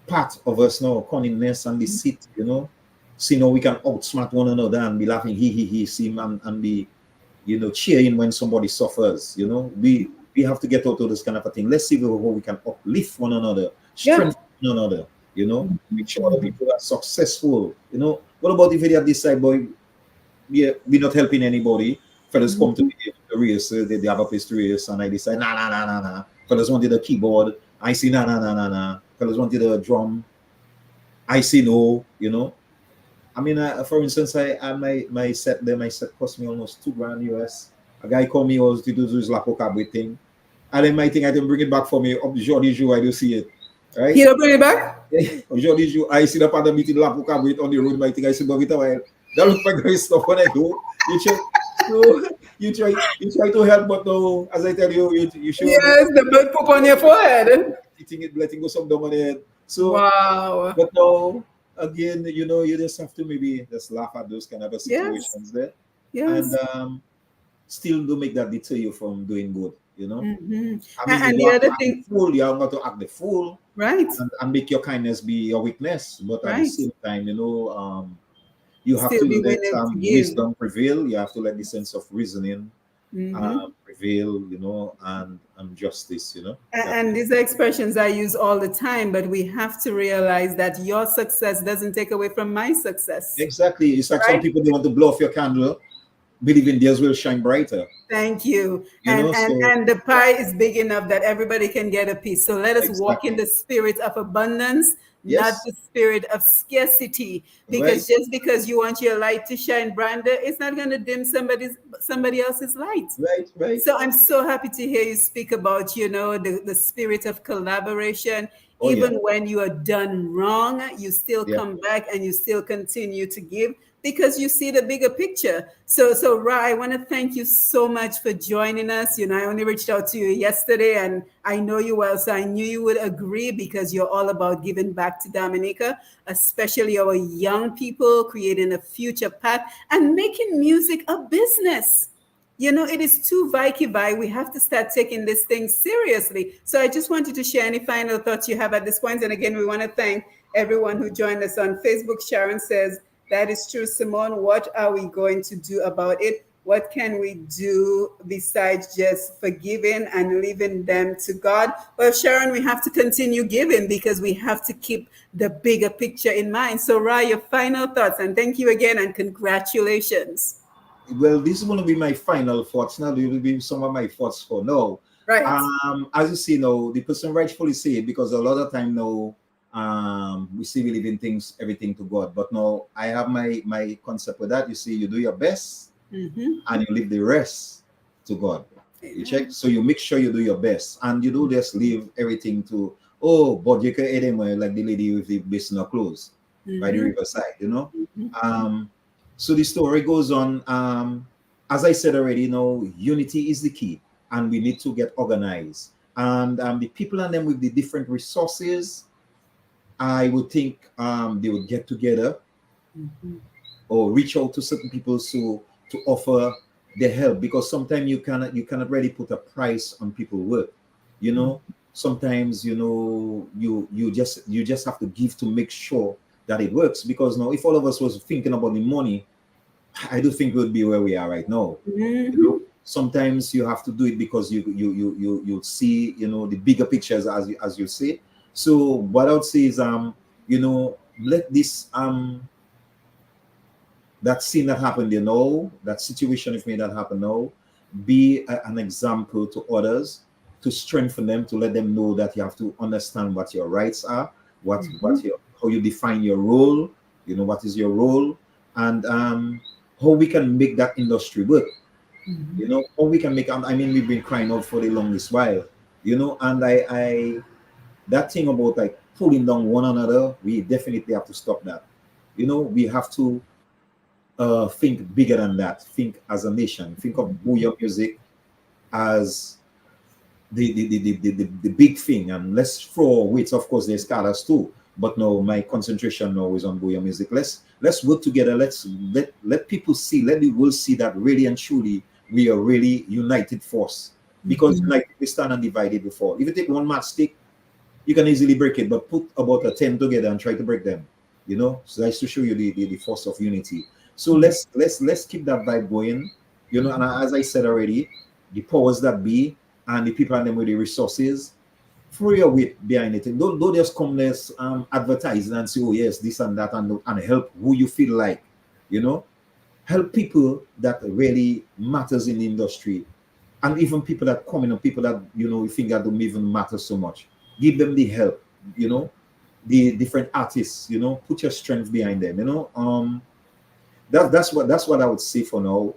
part of us now, cunningness and deceit. So we can outsmart one another and be laughing, he, see, and be cheering when somebody suffers. We have to get out of this kind of a thing. Let's see how we can uplift one another, strengthen one another. Make sure other people are successful. What about if they have this side, boy? Yeah, we're not helping anybody. Fellas come to the race, they have a place to race, and I decide, nah. Fellas wanted a keyboard, I see nah. Fellas wanted a drum, I see no. I mean, for instance, my set cost me almost $2,000 US. A guy called me also to do his Lapo Cabri thing. And then my thing, I didn't bring it back for me. Up Jordi Jou, I do see it. Right?
He don't bring it back?
Jordi Jou, I see the part of meeting Lapo Cabri on the road, my thing, I see, but with a while. That looks like great stuff when I go. You try to help, but no, as I tell you, you should.
Yes, the blood poop on your forehead.
Eating it, letting go some dumb on the head. So,
wow.
But no, again, you just have to maybe just laugh at those kind of situations there.
Yes.
And still do make that deter you from doing good, I mean,
and the other thing,
you are not to act the fool,
right?
And make your kindness be your weakness, but at the same time, you have
still
to let wisdom prevail. You have to let the sense of reasoning prevail, and justice,
And these are expressions I use all the time, but we have to realize that your success doesn't take away from my success.
Exactly. It's like some people, they want to blow off your candle, believing theirs will shine brighter.
Thank you. And the pie is big enough that everybody can get a piece. So let us walk in the spirit of abundance, not the spirit of scarcity. Because just because you want your light to shine brighter, it's not going to dim somebody else's light.
Right.
So I'm so happy to hear you speak about, the spirit of collaboration. When you are done wrong, you still come back and you still continue to give, because you see the bigger picture. So Rah, I want to thank you so much for joining us. I only reached out to you yesterday, and I know you well, so I knew you would agree, because you're all about giving back to Dominica, especially our young people, creating a future path and making music a business. It is too Vicky-Vi. We have to start taking this thing seriously. So I just wanted to share any final thoughts you have at this point. And again, we want to thank everyone who joined us on Facebook. Sharon says, that is true, Simone. What are we going to do about it? What can we do besides just forgiving and leaving them to God? Well, Sharon, we have to continue giving, because we have to keep the bigger picture in mind. So, Rah, your final thoughts. And thank you again, and congratulations.
Well, this is going to be my final thoughts. Now, it will be some of my thoughts for now.
Right.
As you see now, the person rightfully say it, because a lot of time now, we see we leaving everything to God. But now I have my concept with that. You see, you do your best and you leave the rest to God. You check. So you make sure you do your best, and you do just leave everything to, but you can eat them like the lady with the basin of clothes by the riverside, So the story goes on. As I said already, unity is the key, and we need to get organized. And the people and them with the different resources, I would think they would get together or reach out to certain people to offer their help, because sometimes you cannot really put a price on people's work. You know, sometimes you just have to give to make sure that it works. Because now, if all of us was thinking about the money, I do think we'd be where we are right now. You know, sometimes you have to do it because you see the bigger pictures, as you say. So what I would say is let this that scene that happened, that situation, if made that happen now, be an example to others, to strengthen them, to let them know that you have to understand what your rights are, how you define your role, what is your role, and how we can make that industry work. How we can make. I mean, we've been crying out for the longest while, and I that thing about like pulling down one another, we definitely have to stop that. We have to think bigger than that. Think as a nation. Think of Booyah music as the big thing, and let's throw weights. Of course, there's scholars too, but no, my concentration now is on Booyah music. Let's work together. Let people see. Let the world see that really and truly we are really united force. Because like we stand undivided before. If you take one matchstick, you can easily break it, but put about 10 together and try to break them. So that's to show you the force of unity. So let's keep that vibe going. And as I said already, the powers that be and the people and them with the resources, throw your weight behind it. And don't just come there advertising and say, oh yes, this and that, and help who you feel like. Help people that really matters in the industry, and even people that come in, and people that you think that don't even matter so much. Give them the help. The different artists. Put your strength behind them. That's what I would say for now.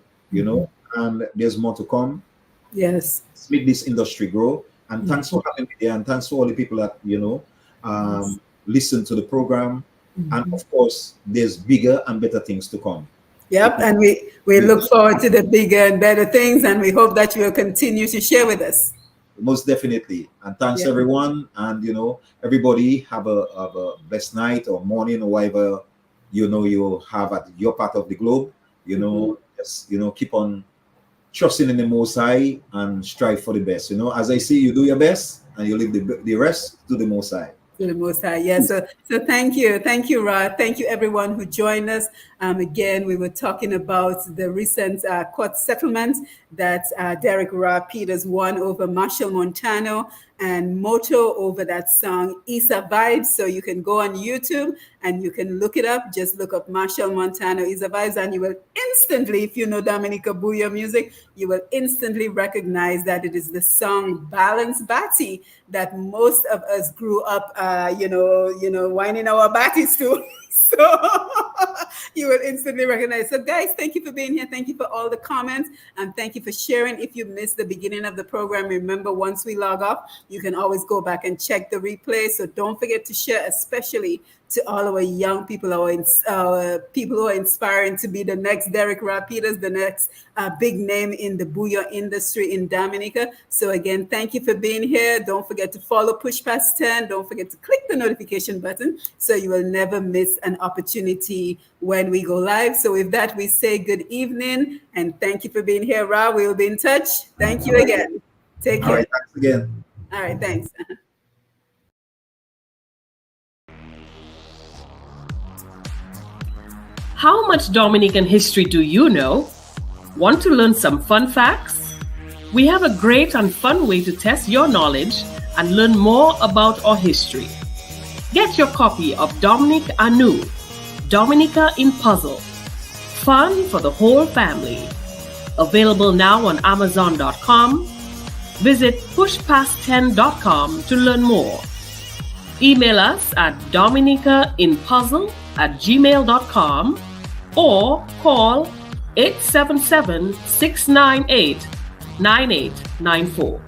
And there's more to come.
Yes.
Let's make this industry grow. And thanks for having me there, and thanks to all the people that listen to the program. And of course, there's bigger and better things to come.
Yep, and we look forward to the bigger and better things, and we hope that you will continue to share with us.
Most definitely. And thanks everyone, and everybody have a blessed night or morning or whatever you have at your part of the globe. Just keep on trusting in the Most High and strive for the best. As I say, you do your best and you leave the rest to the Most High.
To the Most High. Yeah. So thank you, Rah. Thank you, everyone who joined us. Again, we were talking about the recent court settlement that Derick Rah Peters won over Marshall Montano and Moto over that song Isa Vibes. So you can go on YouTube and you can look it up. Just look up Marshall Montano Isa Vibes, and you will instantly, if you know Dominica Booyah music, you will instantly recognize that it is the song Balance Batty that most of us grew up whining our batties to. So you will instantly recognize. So guys, thank you for being here. Thank you for all the comments, and thank you for sharing. If you missed the beginning of the program, remember, once we log off, you can always go back and check the replay. So don't forget to share, especially to all our young people, our people who are inspiring to be the next Derick Rah Peters, the next big name in the Booyah industry in Dominica. So again, thank you for being here. Don't forget to follow Push Past 10. Don't forget to click the notification button so you will never miss an opportunity when we go live. So with that, we say good evening and thank you for being here, Rah. We will be in touch. Thank you again. Take care.
All right, thanks again.
All right, thanks.
How much Dominican history do you know? Want to learn some fun facts? We have a great and fun way to test your knowledge and learn more about our history. Get your copy of Dominic Anu, Dominica in Puzzle. Fun for the whole family. Available now on Amazon.com. Visit pushpast10.com to learn more. Email us at dominicainpuzzle@gmail.com or call 877-698-9894.